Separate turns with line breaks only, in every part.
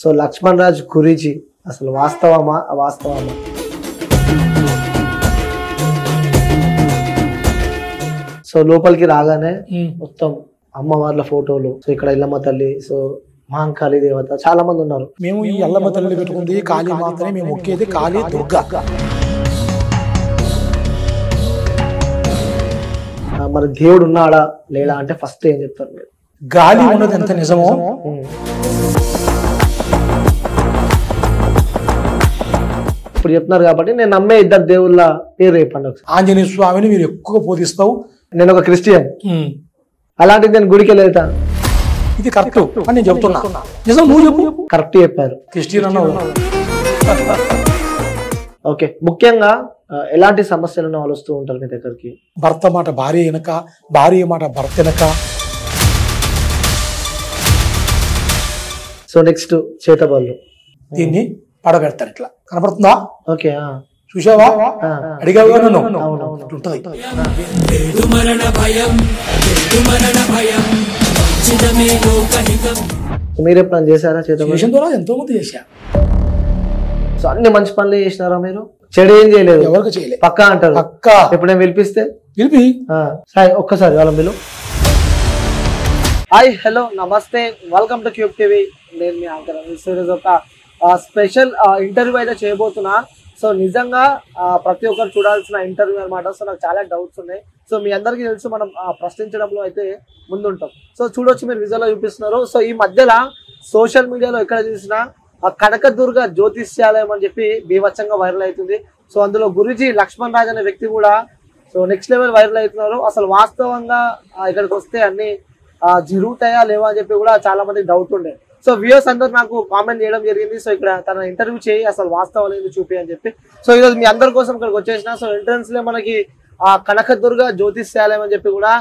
So Laxman Raj Guruji అసలు వాస్తవమా అవాస్తవమా? So లోపలికి రాగానే మొత్తం అమ్మవార్ల ఫోటోలు, సో ఇక్కడ ఎల్లమ్మ తల్లి, సో మహంకాళి దేవత చాలా మంది ఉన్నారు.
మేము ఈ ఎల్లమ్మ తల్లి పెట్టుకుంది కాళీ మాతనే మేము మొక్కేది కాళీ దుర్గా.
మరి దేవుడు ఉన్నాడా లేడా అంటే ఫస్ట్ ఏం చెప్తారు మీరు?
గాలి ఉన్నది ఎంత నిజమో
ఇప్పుడు చెప్తున్నారు కాబట్టి నేను నమ్మే ఇద్దరు దేవుళ్ళ పేరు చెప్పండి.
ఆంజనేయ స్వామిని మీరు ఎక్కువగా పూజిస్తావు.
నేను ఒక క్రిస్టియన్, అలాంటిది నేను గుడికి వెళ్తా.
ఇది కరెక్ట్ అని నేను చెప్తున్నా. నిజం నువ్వు చెప్పు.
కరెక్ట్ చెప్పారు.
క్రిస్టియన్ అన్నావు.
ఓకే, ముఖ్యంగా ఎలాంటి సమస్యలు ఉన్న వాళ్ళు వస్తూ ఉంటారు మీ దగ్గరికి?
భర్త మాట భార్య వెనక, భార్య మాట భర్త వెనక.
సో నెక్స్ట్ చేతబళ్ళు,
దీన్ని పడబెడతారు. ఇట్లా కనపడుతుందా?
ఓకే,
చూసావా? అడిగావుగా నన్ను.
మీరు ఎప్పుడైనా చేశారా చేతబళ్ళు?
ఎంతో మంది చేశా.
సో అన్ని మంచి పనులు చేసినారా మీరు? చెడు ఏం చేయలేదు?
ఎవరికి చేయలేదు.
పక్కా అంటారు.
పక్కా.
ఎప్పుడైనా పిలిపిస్తే
పిలిపి
సాయి ఒక్కసారి వాళ్ళ మీరు. హాయ్, హలో, నమస్తే, వెల్కమ్ టు క్యూబ్ టీవీ. నేను మీ యాంకర్. ఈరోజు ఒక స్పెషల్ ఇంటర్వ్యూ అయితే చేయబోతున్నా. సో నిజంగా ప్రతి ఒక్కరు చూడాల్సిన ఇంటర్వ్యూ అనమాట. సో నాకు చాలా డౌట్స్ ఉన్నాయి. సో మీ అందరికీ తెలుసు, మనం ప్రశ్నించడంలో అయితే ముందుంటాం. సో చూడొచ్చు, మీరు విజువల్లో చూపిస్తున్నారు. సో ఈ మధ్యలో సోషల్ మీడియాలో ఎక్కడ చూసినా కనకదుర్గ జ్యోతిష్యాలయం అని చెప్పి బీభత్సంగా వైరల్ అవుతుంది. సో అందులో గురూజీ లక్ష్మణ్ రాజ్ అనే వ్యక్తి కూడా సో నెక్స్ట్ లెవెల్ వైరల్ అవుతున్నారు. అసలు వాస్తవంగా ఇక్కడికి వస్తే అన్ని జరుగుతాయా లేవా అని చెప్పి కూడా చాలా మందికి డౌట్ ఉండే. సో వ్యూవర్స్ అందరూ నాకు కామెంట్ చేయడం జరిగింది. సో ఇక్కడ తన ఇంటర్వ్యూ చేయి, అసలు వాస్తవం అనేది చూపి అని చెప్పి. సో ఈరోజు మీ అందరి కోసం ఇక్కడికి వచ్చేసిన. సో ఎంట్రన్స్ లో మనకి కనకదుర్గ జ్యోతిష్యాలయం అని చెప్పి కూడా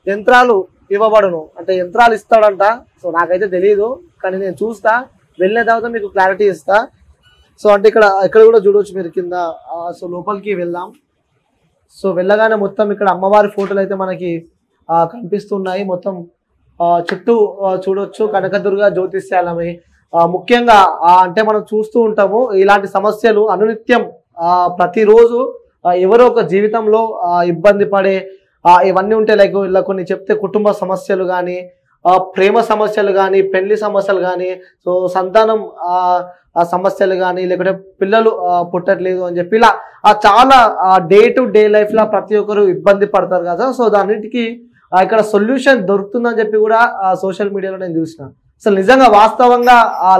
యంత్రాలు ఇవ్వబడును, అంటే యంత్రాలు ఇస్తాడంట. సో నాకైతే తెలియదు, కానీ నేను చూస్తా, వెళ్ళిన తర్వాత మీకు క్లారిటీ ఇస్తా. సో అంటే ఇక్కడ కూడా చూడవచ్చు మీరు కింద. సో లోపలికి వెళ్దాం. సో వెళ్ళగానే మొత్తం ఇక్కడ అమ్మవారి ఫోటోలు అయితే మనకి కనిపిస్తున్నాయి. మొత్తం చుట్టూ చూడొచ్చు కనకదుర్గ జ్యోతిష్యాలయం. ముఖ్యంగా అంటే మనం చూస్తూ ఉంటాము ఇలాంటి సమస్యలు అనునిత్యం, ప్రతిరోజు ఎవరో ఒక జీవితంలో ఇబ్బంది పడే ఇవన్నీ ఉంటాయి. లైక్ ఇలా కొన్ని చెప్తే కుటుంబ సమస్యలు కానీ, ప్రేమ సమస్యలు కానీ, పెళ్లి సమస్యలు కానీ, సో సంతానం సమస్యలు కానీ, లేకుంటే పిల్లలు పుట్టట్లేదు అని చెప్పి ఇలా చాలా డే టు డే లైఫ్ లో ప్రతి ఒక్కరు ఇబ్బంది పడతారు కదా. సో దాన్నిటికీ ఇక్కడ సొల్యూషన్ దొరుకుతుందని చెప్పి కూడా సోషల్ మీడియాలో నేను చూసిన. అసలు నిజంగా వాస్తవంగా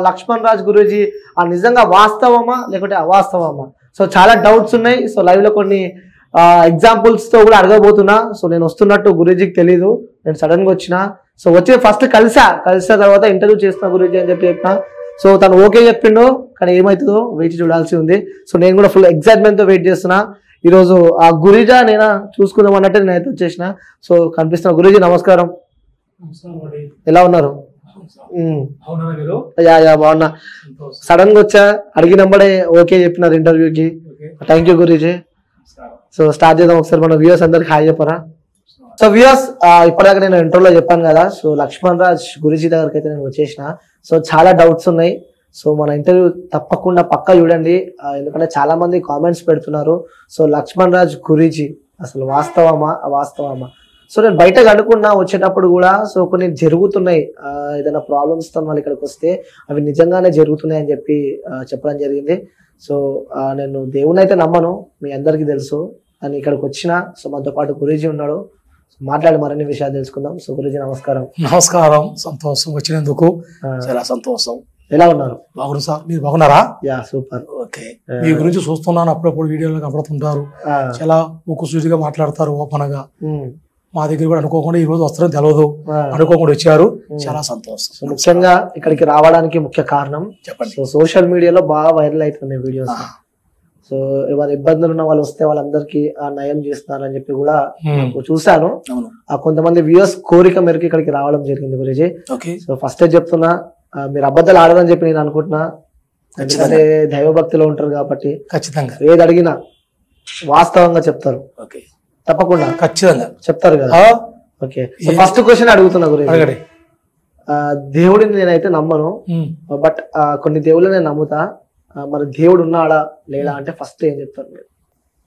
లక్ష్మణ్ రాజ్ గురూజీ నిజంగా వాస్తవమా లేకుంటే అవాస్తవమా? సో చాలా డౌట్స్ ఉన్నాయి. సో లైవ్ లో కొన్ని ఎగ్జాంపుల్స్ తో కూడా అడగబోతున్నా. సో నేను వస్తున్నట్టు గురూజీకి తెలీదు, నేను సడన్ గా వచ్చిన. సో వచ్చి ఫస్ట్ కలిసిన తర్వాత ఇంటర్వ్యూ చేస్తున్నా గురూజీ అని చెప్పి చెప్పిన. సో తను ఓకే చెప్పిండు, కానీ ఏమవుతుందో వెయిట్ చూడాల్సి ఉంది. సో నేను కూడా ఫుల్ ఎక్సైట్మెంట్ తో వెయిట్ చేస్తున్నా. ఈరోజు ఆ గురూజా నేనా చూసుకుందాం అన్నట్టు నేనైతే వచ్చేసిన. సో కనిపిస్తున్నా. గురూజీ నమస్కారం, ఎలా ఉన్నారు? యా బాగున్నా. సడన్ గా వచ్చా, అడిగినప్పుడే ఓకే చెప్పినారు ఇంటర్వ్యూకి. Thank you Guruji. So start చేద్దాం. ఒకసారి మన వ్యూవర్స్ అందరికి హాయ్ చెప్పరా? సో వ్యూవర్స్, ఇప్పటిదాకా నేను ఇంటర్వ్యూలో చెప్పాను కదా, సో లక్ష్మణ్ రాజ్ గురూజీ దగ్గరికి అయితే నేను వచ్చేసిన. సో చాలా డౌట్స్ ఉన్నాయి. సో మన ఇంటర్వ్యూ తప్పకుండా పక్కా చూడండి, ఎందుకంటే చాలా మంది కామెంట్స్ పెడుతున్నారు. సో లక్ష్మణ్ రాజ్ గురూజీ అసలు వాస్తవమా అవాస్తవమా? సో నేను బయటకు అనుకున్నా వచ్చేటప్పుడు కూడా, సో కొన్ని జరుగుతున్నాయి, ఏదైనా ప్రాబ్లమ్స్ తో వాళ్ళు ఇక్కడికి వస్తే అవి నిజంగానే జరుగుతున్నాయి అని చెప్పి చెప్పడం జరిగింది. సో నేను దేవుని అయితే నమ్మను, మీ అందరికీ తెలుసు. అని ఇక్కడికి వచ్చిన. సో మనతో పాటు గురూజీ ఉన్నాడు, మాట్లాడి మరిన్ని విషయాలు తెలుసుకుందాం. సో గురూజీ నమస్కారం.
నమస్కారం, సంతోషం వచ్చినందుకు, చాలా సంతోషం.
ఎలా ఉన్నారు?
బాగున్నారు సార్, మీరు బాగున్నారా?
Yeah super.
ఓకే, మీ గురించి చూస్తున్నాను, అప్పుడప్పుడు వీడియోలో కనబడుతుంటారు, చాలా ముక్కుసూటిగా మాట్లాడతారు, ఓపెన్ గా. మా దగ్గర కూడా అనుకోకుండా ఈ రోజు వస్తారని తెలియదు, అనుకోకుండా వచ్చారు, చాలా సంతోషం.
ముఖ్యంగా ఇక్కడికి రావడానికి ముఖ్య కారణం
చెప్పండి.
సో సోషల్ మీడియాలో బాగా వైరల్ అవుతున్నాయి వీడియోస్. సో ఏమైనా ఇబ్బందులు ఉన్న వాళ్ళు వస్తే వాళ్ళందరికీ నయం చేస్తున్నారు అని చెప్పి కూడా చూశాను. కొంతమంది వ్యూవర్స్ కోరిక మేరకు ఇక్కడికి రావడం జరిగింది గురూజీ. సో ఫస్ట్ చెప్తున్నా, మీరు అబద్ధాలు ఆడదని చెప్పి నేను అనుకుంటున్నా, ఎందుకంటే దైవభక్తిలో ఉంటారు కాబట్టి
ఖచ్చితంగా
ఏది అడిగినా వాస్తవంగా చెప్తారు. తప్పకుండా
ఖచ్చితంగా
చెప్తారు కదా. ఓకే, ఫస్ట్ క్వశ్చన్ అడుగుతున్నా గురూజీ. దేవుడిని నేనైతే నమ్మను, బట్ కొన్ని దేవుళ్ళని నేను నమ్ముతా. మరి దేవుడు ఉన్నాడా లేడా అంటే ఫస్ట్ ఏం చెప్తారు మీరు?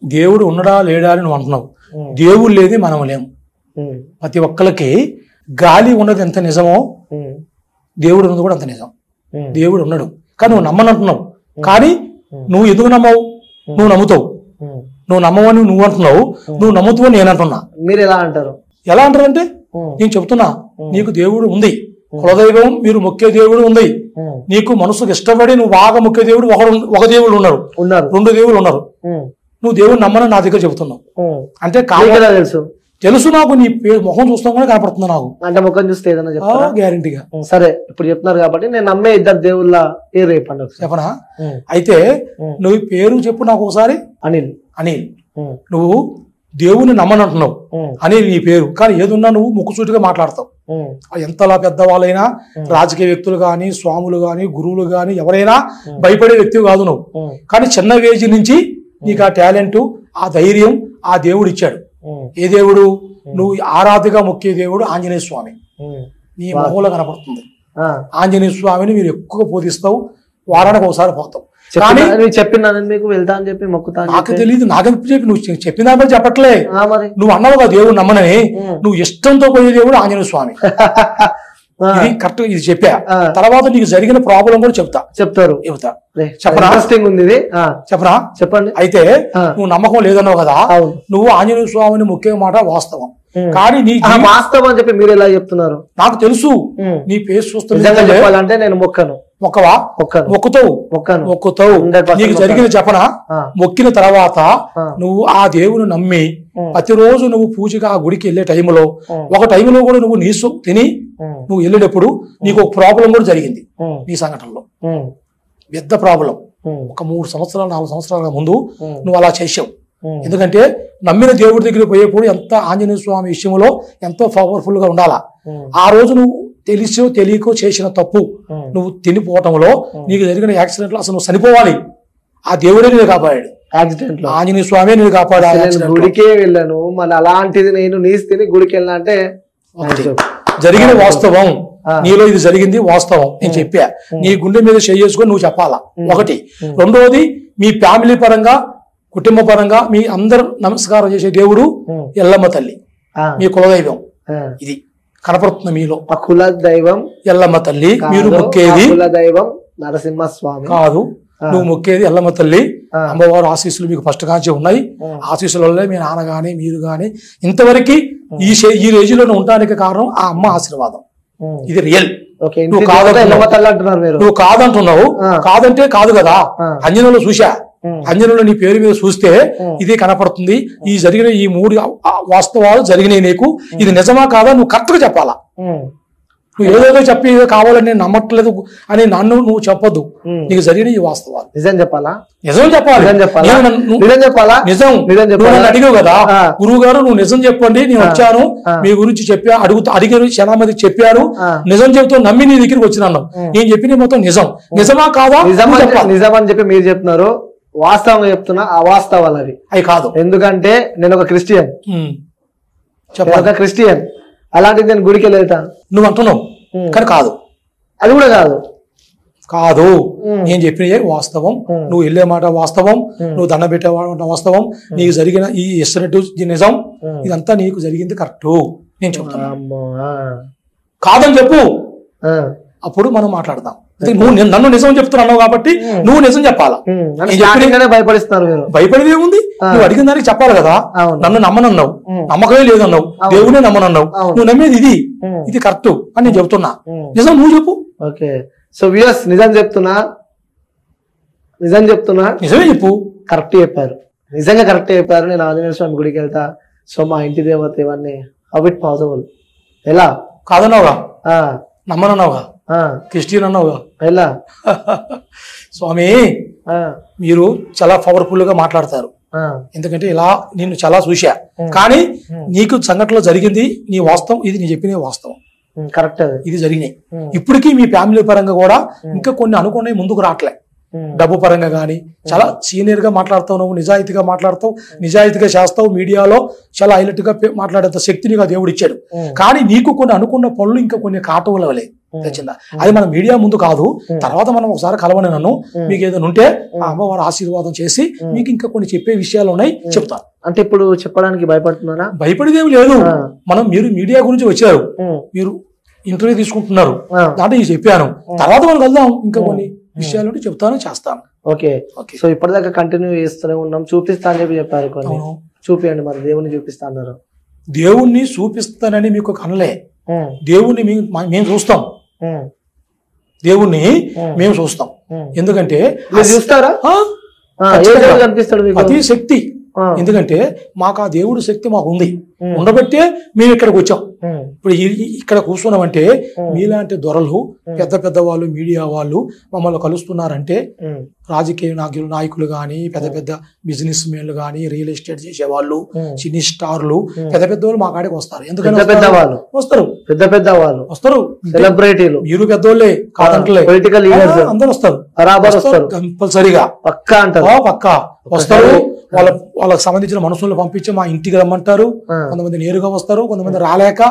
దేవుడు ఉన్నాడా లేడా అని నువ్వు అంటున్నావు. దేవుడు లేది మనం లేము. ప్రతి ఒక్కరికి గాలి ఉన్నది ఎంత నిజమో దేవుడు ఉన్నది కూడా అంత నిజం. దేవుడు ఉన్నాడు కానీ నువ్వు నమ్మనంటున్నావు. కానీ నువ్వు ఎందుకు నమ్మవు? నువ్వు నమ్ముతావు. నువ్వు నమ్మవని నువ్వు అంటున్నావు, నువ్వు నమ్ముతావు నేను అంటున్నా.
మీరు ఎలా అంటారు?
ఎలా అంటారంటే నేను చెప్తున్నా, నీకు దేవుడు ఉంది, కులదైవం మీరు మొక్కే దేవుడు ఉంది. నీకు మనసుకు ఇష్టపడి నువ్వు బాగా మొక్కే దేవుడు ఒక దేవుడు ఉన్నారు, 2 దేవుళ్ళు ఉన్నారు. నువ్వు దేవుడు నమ్మని నా దగ్గర చెబుతున్నావు అంటే
తెలుసు
తెలుసు నాకు. నీ ముఖం చూస్తాం కూడా కనపడుతుంది నాకు.
అంటే ముఖం చూస్తే ఏదైనా చెప్తారా?
గ్యారంటీగా.
సరే ఇప్పుడు చెప్తున్నారు కాబట్టి నేను నమ్మే 2 దేవుళ్ళ పేరు చెప్పండి.
చెప్పనా? అయితే నువ్వు పేరు చెప్పు నాకు ఒకసారి.
అనిల్.
అనిల్, నువ్వు దేవుని నమ్మనంటున్నావు. అనిల్ నీ పేరు, కానీ ఏదున్నా నువ్వు ముక్కుసూటిగా మాట్లాడతావు. ఎంతలా పెద్దవాళ్ళైనా, రాజకీయ వ్యక్తులు గాని, స్వాములు గాని, గురువులు గాని ఎవరైనా భయపడే వ్యక్తి కాదు నువ్వు. కానీ చిన్న ఏజ్ నుంచి నీకు ఆ టాలెంట్, ఆ ధైర్యం ఆ దేవుడు ఇచ్చాడు. ఏ దేవుడు? నువ్వు ఆరాధగా మొక్కే దేవుడు ఆంజనేయ స్వామి. నీ మొహంలో కనపడుతుంది. ఆంజనేయ స్వామిని మీరు ఎక్కువ పూజిస్తావు, వారానికి ఒకసారి పోతావు. కానీ
చెప్పినాను మీకు వెళ్తా అని చెప్పి మొక్కుతా. నాకు
తెలియదు, నాకెందుకు చెప్పి నువ్వు చెప్పిన దాని చెప్పట్లే. నువ్వు అన్నావు కదా దేవుడు నమ్మనని. నువ్వు ఇష్టంతో పోయే దేవుడు ఆంజనేయ స్వామి. ఇది కరెక్ట్, ఇది చెప్పా. తర్వాత నీకు జరిగిన ప్రాబ్లం కూడా చెప్తారు. చెప్పరా? చెప్పరా? చెప్పండి. అయితే నువ్వు నమ్మకం లేదన్నావు కదా, నువ్వు ఆంజనేయ స్వామిని మొక్కే మాట వాస్తవం. కానీ నీ
వాస్తవం అని చెప్పి మీరు ఎలా చెప్తున్నారు?
నాకు తెలుసు. నీ పేరు చూస్తే
చెప్పాలంటే నేను మొక్కను.
మొక్కవా? మొక్కుతావు. నీకు జరిగిన చెప్పనా? మొక్కిన తర్వాత నువ్వు ఆ దేవుని నమ్మి ప్రతిరోజు నువ్వు పూజగా ఆ గుడికి వెళ్ళే టైంలో, ఒక టైంలో కూడా నువ్వు నీసు తిని నువ్వు వెళ్ళేటప్పుడు నీకు ఒక ప్రాబ్లం కూడా జరిగింది. నీ సంఘటనలో పెద్ద ప్రాబ్లం. ఒక 3 సంవత్సరాలు 4 సంవత్సరాల ముందు నువ్వు అలా చేసావు. ఎందుకంటే నమ్మిన దేవుడి దగ్గర పోయేప్పుడు ఎంత ఆంజనేయ స్వామి విషయంలో ఎంతో పవర్ఫుల్ గా ఉండాలా. ఆ రోజు నువ్వు తెలిసో తెలియకో చేసిన తప్పు నువ్వు తినిపోవటంలో నీకు జరిగిన యాక్సిడెంట్ లో అసలు నువ్వు చనిపోవాలి. ఆ దేవుడే నేను కాపాడాడు. యాక్సిడెంట్ లో ఆంజనేయ స్వామి నేను కాపాడాడు.
గుడికే వెళ్ళాను, మళ్ళీ అలాంటిది నేను నీసు తిని గుడికి వెళ్ళినా అంటే
జరిగిన వాస్తవం. నీలో ఇది జరిగింది వాస్తవం. నేను చెప్పా, నీ గుండె మీద చేసుకొని నువ్వు చెప్పాలా. ఒకటి. రెండవది, మీ ఫ్యామిలీ పరంగా కుటుంబ పరంగా మీ అందరు నమస్కారం చేసే దేవుడు ఎల్లమ్మ తల్లి, మీ కులదైవం. ఇది కనపడుతుంది మీలో.
కుల దైవం ఎల్లమ్మ తల్లి.
మీరు మొక్కేది
కులదైవం నరసింహస్వామి
కాదు, నువ్వు మొక్కేది ఎల్లమ్మ తల్లి. అమ్మవారు ఆశీస్సులు మీకు ఫస్ట్ కాంచి ఉన్నాయి. ఆశీస్సుల వల్లే మీ నాన్న గాని మీరు గాని ఇంతవరకు ఈ రేజ్ లో ఉండడానికి కారణం ఆ అమ్మ ఆశీర్వాదం. ఇది రియల్. నువ్వు కాదంటున్నావు. కాదంటే కాదు కదా. అంజనంలో చూసా, అంజనంలో నీ పేరు మీద చూస్తే ఇది కనపడుతుంది. ఈ జరిగిన ఈ 3 వాస్తవాలు జరిగినాయి నీకు. ఇది నిజమా కాదా నువ్వు కరెక్ట్ గా చెప్పాలా. నువ్వు ఏదేదో చెప్పి ఏదో కావాలని నేను నమ్మట్లేదు అని నన్ను నువ్వు చెప్పొద్దు. నీకు జరిగిన ఈ వాస్తవాలు నిజం చెప్పాలా. నిజం చెప్పాలి. నిజం నన్ను అడిగావు కదా, గురువు గారు నువ్వు నిజం చెప్పండి, నేను వచ్చాను మీ గురించి చెప్పా అడిగారు, చాలా మందికి చెప్పారు, నిజం చెబుతూ నమ్మి నీ దగ్గరికి వచ్చినాను. నేను చెప్పిన మొత్తం నిజం. నిజమా కాదా?
నిజం అని చెప్పి మీరు చెప్తున్నారు, వాస్తవంగా చెప్తున్నా అవాస్తవాలు అవి కాదు. ఎందుకంటే నేను ఒక క్రిస్టియన్, అలాంటిది నేను గుడికి వెళ్తా
నువ్వు అంటున్నావు కానీ కాదు.
అది కూడా కాదు.
నేను చెప్పిన వాస్తవం. నువ్వు వెళ్ళే మాట వాస్తవం. నువ్వు దండ పెట్టే వాస్తవం. నీకు జరిగిన ఈ ఇస్తున్నట్టు నిజం. ఇదంతా నీకు జరిగింది కరెక్ట్. నేను చెప్తాను. కాదని చెప్పు, అప్పుడు మనం మాట్లాడదాం. నువ్వు నన్ను నిజం చెప్తున్నావు కాబట్టి నువ్వు నిజం చెప్పాలా.
భయపడిస్తారు.
భయపడేది ఏముంది? నువ్వు అడిగిన దానికి చెప్పాలి కదా. నన్ను నమ్మనన్నావు, నమ్మకమే లేదన్నావు, దేవుడే నమ్మనన్నావు, నువ్వు నమ్మేది ఇది కరెక్ట్ అని నేను చెప్తున్నా. నిజం నువ్వు చెప్పు.
ఓకే, సో వ్యూయర్స్ నిజం చెప్తున్నా నిజమే చెప్పు. కరెక్ట్ చెప్పారు, నిజంగా కరెక్ట్ చెప్పారు. నేను ఆంజనేయ స్వామి గుడికి వెళ్తా, సో మా ఇంటి దేవత ఇవన్నీ హౌ ఇట్ పాసిబుల్? ఎలా
కాదన్నావుగా, నమ్మనన్నావుగా, క్రిస్టియన్ అన్నావుగా, ఎలా? స్వామి మీరు చాలా పవర్ఫుల్ గా మాట్లాడతారు. ఎందుకంటే ఇలా నేను చాలా చూసా. కానీ నీకు సంఘటనలో జరిగింది నీ వాస్తవం. ఇది నీ చెప్పిన వాస్తవం
కరెక్ట్. ఇది
జరిగినాయి. ఇప్పటికీ మీ ఫ్యామిలీ పరంగా కూడా ఇంకా కొన్ని అనుకున్నాయి ముందుకు రావట్లే. డబ్బు పరంగా కానీ చాలా సీనియర్ గా మాట్లాడతావు, నువ్వు నిజాయితీగా మాట్లాడతావు, నిజాయితీగా చేస్తావు, మీడియాలో చాలా హైలైట్ గా మాట్లాడేంత శక్తిని దేవుడు ఇచ్చాడు. కానీ నీకు కొన్ని అనుకున్న పనులు ఇంకా కొన్ని కాటవలవలే. తెచ్చిందా? అది మన మీడియా ముందు కాదు, తర్వాత మనం ఒకసారి కలవని నన్ను, మీకు ఏదైనా ఉంటే ఆ అమ్మవారి ఆశీర్వాదం చేసి మీకు ఇంకా కొన్ని చెప్పే విషయాలు ఉన్నాయి, చెప్తాను.
అంటే ఇప్పుడు చెప్పడానికి భయపడుతున్నారా?
భయపడేదేమి లేదు. మీరు మీడియా గురించి వచ్చారు, మీరు ఇంటర్వ్యూ తీసుకుంటున్నారు, దాంట్లో ఇది చెప్పాను, తర్వాత మనం వెళ్దాం, ఇంకా కొన్ని విషయాలు ఉంటే చెప్తాను, చేస్తాను.
ఓకే. సో ఇప్పటిదాకా కంటిన్యూ చేస్తూనే ఉన్నాం. చూపిస్తా అని చెప్పి చెప్పారు కొన్ని, చూపియండి. మరి దేవుని చూపిస్తా అన్నారు.
దేవుణ్ణి చూపిస్తానని మీకు కనలే, దేవుణ్ణి మేము చూస్తాం, దేవుణ్ణి మేము చూస్తాం. ఎందుకంటే
చూస్తారా?
అతి శక్తి. ఎందుకంటే మాకు ఆ దేవుడి శక్తి మాకు ఉంది, ఉండబట్టే మేము ఇక్కడికి వచ్చాం. ఇప్పుడు ఇక్కడ కూర్చున్నామంటే మీలాంటి దొరలు, పెద్ద పెద్ద వాళ్ళు, మీడియా వాళ్ళు మమ్మల్ని కలుస్తున్నారంటే, రాజకీయ నాయకులు గాని, పెద్ద పెద్ద బిజినెస్ మెన్లు గాని, రియల్ ఎస్టేట్ చేసే వాళ్ళు, సినీ స్టార్లు, పెద్ద పెద్ద వాళ్ళు మా కాడికి వస్తారు. ఎందుకంటే వస్తారు, పెద్ద పెద్ద వాళ్ళు వస్తారు, సెలబ్రిటీలు, మీరు పెద్దోళ్ళే కాదంటలే, పొలిటికల్ లీడర్స్ అందరూ వస్తారు, కంపల్సరీగా పక్కా అంటారు, పక్కా వస్తారు. వాళ్ళకి సంబంధించిన మనుషులను పంపించి మా ఇంటికి రమ్మంటారు. కొంతమంది నేరుగా వస్తారు, కొంతమంది రాలేక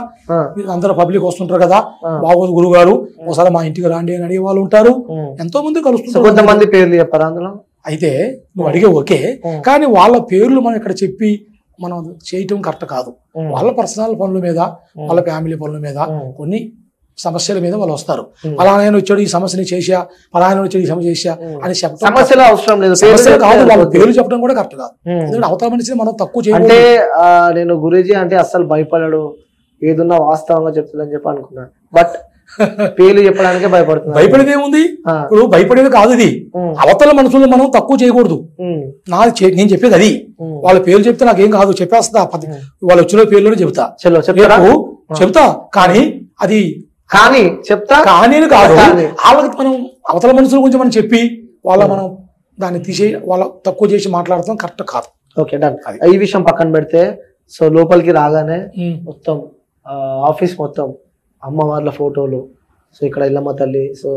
అందరూ పబ్లిక్ వస్తుంటారు కదా, బాగోదు గురువు గారు ఒకసారి మా ఇంటికి రాండి అని అడిగే వాళ్ళు ఉంటారు. ఎంతో మంది కలుస్తుంటారు. కొంతమంది పేర్లు చెప్పారు అందులో. అయితే నువ్వు అడిగే ఓకే, కానీ వాళ్ళ పేర్లు మనం ఇక్కడ చెప్పి మనం చేయటం కరెక్ట్ కాదు. వాళ్ళ పర్సనల్ పనుల మీద, వాళ్ళ ఫ్యామిలీ పనుల మీద, కొన్ని సమస్యల మీద వాళ్ళు వస్తారు. పలానా వచ్చాడు ఈ సమస్యని చేసా, పలానా వచ్చాడు ఈ సమస్య చేసా అని చెప్పడం సమస్యలు అవసరం లేదు, సమస్యలు కాదు, వాళ్ళ పేర్లు చెప్పడం కూడా కరెక్ట్ కాదు. ఎందుకంటే అవతల మనిషిని మనం తక్కువ చేయాలి. అంటే నేను గురూజీ అంటే అస్సలు భయపడడు, ఏదున్నా వాస్తవంగా చెప్తుందని చెప్పి అనుకున్నాను, బట్ పేర్లు చెప్పడానికే భయపడుతుంది. భయపడేది ఏముంది? ఇప్పుడు భయపడేది కాదు, ఇది అవతల మనుషులను మనం తక్కువ చేయకూడదు. నేను చెప్పేది అది. వాళ్ళ పేర్లు చెప్తే నాకేం కాదు, చెప్పేస్తా, వాళ్ళు వచ్చిన పేర్లోనే చెప్తా, చెప్తా, కానీ అది కానీ చెప్తా కానీ కాదు. వాళ్ళకి మనం అవతల మనుషుల గురించి మనం చెప్పి మనం దాన్ని తీసే వాళ్ళ తక్కువ చేసి మాట్లాడతాం కరెక్ట్ కాదు. Okay done. ఈ విషయం పక్కన పెడితే, సో లోపలికి రాగానే మొత్తం ఆఫీస్ మొత్తం అమ్మవార్ల ఫోటోలు, సో ఇక్కడ ఇల్లమ్మ తల్లి, సో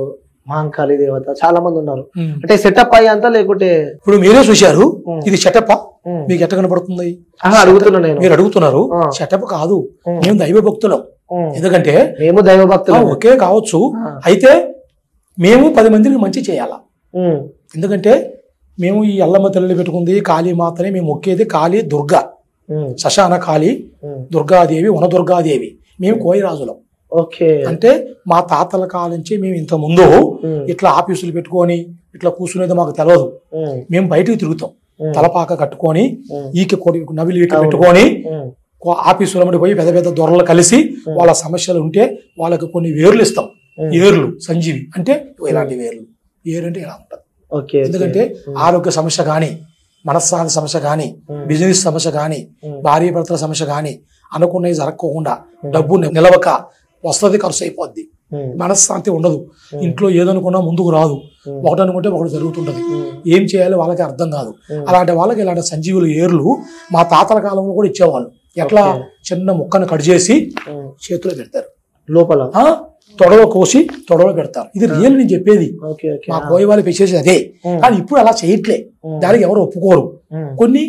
మహంకాళి దేవత, చాలా మంది ఉన్నారు. అంటే సెటప్ అయ్యంతా లేకుంటే ఇప్పుడు మీరే చూశారు, ఇది సెటప్ మీకు ఎట్ట కనపడుతుంది అడుగుతున్నా నేను. మీరు అడుగుతున్నారు, సెటప్ కాదు, మేము దైవ భక్తులం. ఎందుకంటే మేము దైవ భక్తులు ఓకే కావచ్చు, అయితే మేము 10 మందికి మంచి చేయాలా. ఎందుకంటే మేము ఈ అల్లమ్మ తల్లి పెట్టుకుంది కాళీ మాతని మేము మొక్కేది, కాళీ దుర్గా, శశాన కాళీ, దుర్గాదేవి, వనదుర్గాదేవి. మేము కోయిరాజులం. ఓకే. అంటే మా తాతల కాలం నుంచి మేము ఇంత ముందు ఇట్లా ఆఫీసులు పెట్టుకొని ఇట్లా కూర్చునేది మాకు తెలియదు. మేము బయటకు తిరుగుతాం, తలపాక కట్టుకొని, నవిలి ఈక పెట్టుకొని ఆఫీసులో పోయి పెద్ద పెద్ద దొరలు కలిసి వాళ్ళ సమస్యలు ఉంటే వాళ్ళకి కొన్ని వేర్లు ఇస్తాం. ఏర్లు సంజీవి అంటే ఇలాంటి వేర్లు. ఏరు అంటే ఇలా ఉంటుంది. ఎందుకంటే ఆరోగ్య సమస్య కానీ, మనశ్శాంతి సమస్య కానీ, బిజినెస్ సమస్య కానీ, భార్య భర్తల సమస్య కానీ అనుకున్నవి జరగకుండా, డబ్బు నిలవక వస్తుంది, ఖర్చు అయిపోద్ది, మనశ్శాంతి ఉండదు, ఇంట్లో ఏదనుకున్నా ముందుకు రాదు, ఒకటి అనుకుంటే ఒకటి జరుగుతుంటది, ఏం చేయాలో వాళ్ళకి అర్థం కాదు. అలాంటి వాళ్ళకి ఇలాంటి సంజీవులు ఏర్లు మా తాతల కాలంలో కూడా ఇచ్చేవాళ్ళు. ఎట్లా చిన్న ముక్కను కట్ చేసి చేతిలో పెడతారు, లోపల తొడవ కోసి తొడవ పెడతారు. ఇది రియల్ నేను చెప్పేది, మా పోయే వాళ్ళు పెంచేసి అదే. కానీ ఇప్పుడు అలా చేయట్లే, దానికి ఎవరు ఒప్పుకోరు. కొన్ని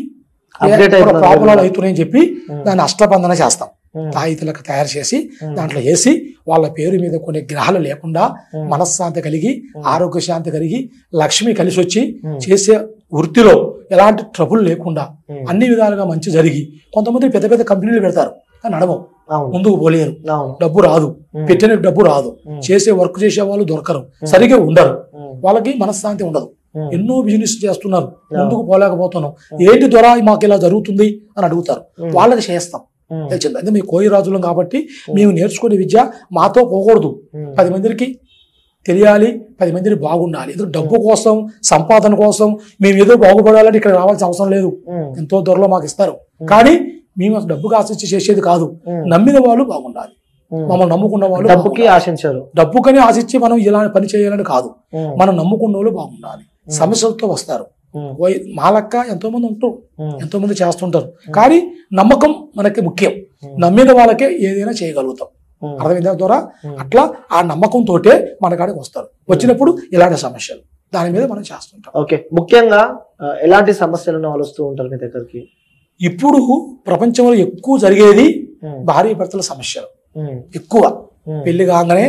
ప్రాబ్లాలు అవుతున్నాయని చెప్పి దాన్ని అష్టబంధన చేస్తాం, తాయితులకు తయారు చేసి దాంట్లో వేసి వాళ్ళ పేరు మీద కొన్ని గ్రహాలు లేకుండా మనశ్శాంతి కలిగి, ఆరోగ్య శాంతి కలిగి, లక్ష్మి కలిసి వచ్చి చేసే వృత్తిలో ఎలాంటి ట్రబుల్ లేకుండా అన్ని విధాలుగా మంచి జరిగి, కొంతమంది పెద్ద పెద్ద కంపెనీలు పెడతారు కానీ నడవవు, ముందుకు పోలేరు, డబ్బు రాదు, పెట్టిన డబ్బు రాదు, చేసే వర్క్ చేసే వాళ్ళు దొరకరు, సరిగా ఉండరు, వాళ్ళకి మనశ్శాంతి ఉండదు. ఎన్నో బిజినెస్ చేస్తున్నారు, ముందుకు పోలేకపోతున్నాం, ఏంటి ద్వారా మాకు ఇలా జరుగుతుంది అని అడుగుతారు. వాళ్ళకి చేస్తాం, తెలిసింది. అంటే మేము కోయి రాజులం కాబట్టి మేము నేర్చుకునే విద్య మాతో పోకూడదు, 10 మందికి తెలియాలి, 10 మందిని బాగుండాలి. ఎందుకంటే డబ్బు కోసం, సంపాదన కోసం మేము ఏదో బాగుపడాలంటే ఇక్కడ రావాల్సిన అవసరం లేదు, ఎంతో త్వరలో మాకు ఇస్తారు. కానీ మేము డబ్బుకి ఆశించి చేసేది కాదు, నమ్మిన వాళ్ళు బాగుండాలి, మమ్మల్ని నమ్ముకున్న వాళ్ళు. డబ్బుకి ఆశించారు, డబ్బుకని ఆశించి మనం ఇలా పని చేయాలని కాదు, మనం నమ్ముకున్న వాళ్ళు బాగుండాలి. సమస్యలతో వస్తారు, మా లెక్క ఎంతో మంది ఉంటారు, ఎంతో మంది చేస్తుంటారు, కానీ నమ్మకం మనకి ముఖ్యం. నమ్మిన వాళ్ళకే ఏదైనా చేయగలుగుతాం, అర్థమైందా ద్వారా. అట్లా ఆ నమ్మకంతో మన కాడికి వస్తారు. వచ్చినప్పుడు ఇలాంటి సమస్యలు దాని మీద మనం చేస్తుంటాం. ఓకే. ముఖ్యంగా ఎలాంటి సమస్యలను వాళ్ళు వస్తూ ఉంటారు మీ దగ్గరికి? ఇప్పుడు ప్రపంచంలో ఎక్కువ జరిగేది భార్య భర్తల సమస్యలు ఎక్కువ. పెళ్లి కాగానే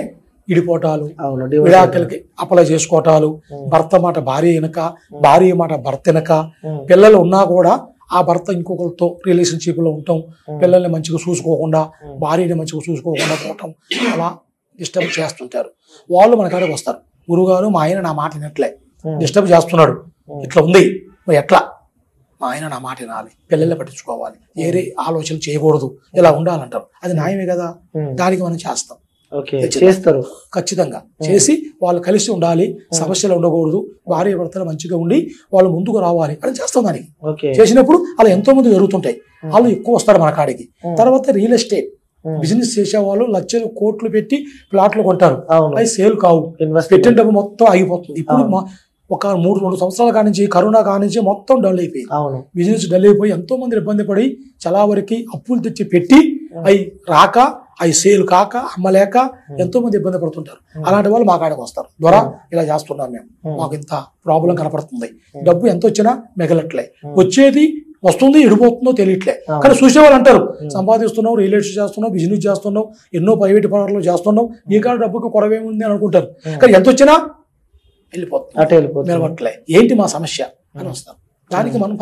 ఇడిపోటాలు, విడాకులకి అప్లై చేసుకోవటాలు, భర్త మాట భార్య వెనక, భార్య మాట భర్త వెనక, పిల్లలు ఉన్నా కూడా ఆ భర్త ఇంకొకరితో రిలేషన్షిప్ లో ఉండటం, పిల్లల్ని మంచిగా చూసుకోకుండా, భార్యని మంచిగా చూసుకోకుండా పోవటం, అలా డిస్టర్బ్ చేస్తుంటారు. వాళ్ళు మన కాడికి వస్తారు, గురుగారు మా ఆయన నా మాట వినట్లే, డిస్టర్బ్ చేస్తున్నాడు, ఇట్లా ఉంది, మరి ఎట్లా? మా ఆయన నా మాట వినాలి, పిల్లల్ని పట్టించుకోవాలి, వేరే ఆలోచనలు చేయకూడదు, ఇలా ఉండాలంటారు. అది న్యాయమే కదా, దానికి మనం చేస్తాం.
చేస్తారు
ఖచ్చితంగా చేసి వాళ్ళు కలిసి ఉండాలి, సమస్యలు ఉండకూడదు, భార్య భర్తలు మంచిగా ఉండి వాళ్ళు ముందుకు రావాలి అని చేస్తాం. దానికి చేసినప్పుడు అలా ఎంతో మంది జరుగుతుంటాయి. వాళ్ళు ఎక్కువ వస్తారు మన కాడికి. తర్వాత రియల్ ఎస్టేట్ బిజినెస్ చేసే వాళ్ళు లక్షలు కోట్లు పెట్టి ప్లాట్లు కొంటారు, అవి సేల్ కావు, పెట్టిన డబ్బు మొత్తం ఆగిపోతుంది. ఇప్పుడు ఒక 3 సంవత్సరాల కానించి కరోనా కానించి మొత్తం డల్ అయిపోయింది. బిజినెస్ డల్ అయిపోయి ఎంతో మంది ఇబ్బంది పడి చాలా వరకు అప్పులు తెచ్చి పెట్టి అవి రాక, అవి సేల్ కాక, అమ్మలేక ఎంతో మంది ఇబ్బంది పడుతుంటారు. అలాంటి వాళ్ళు మా కాడికి వస్తారు, ద్వారా ఇలా చేస్తున్నాం మేము, మాకు ఇంత ప్రాబ్లం కనపడుతుంది, డబ్బు ఎంత వచ్చినా మిగలట్లే, వచ్చేది వస్తుంది ఎడిపోతుందో తెలియట్లే. కానీ చూసే వాళ్ళు అంటారు, సంపాదిస్తున్నావు, రియల్ ఎస్టేట్ చేస్తున్నావు, బిజినెస్ చేస్తున్నావు, ఎన్నో ప్రైవేట్ పనులు చేస్తున్నావు, ఈ కాడ డబ్బుకి కొరవేముంది అని అనుకుంటారు. కానీ ఎంత వచ్చినా వెళ్ళిపోతుంది, ఏంటి మా సమస్య అని వస్తారు. దానికి మనం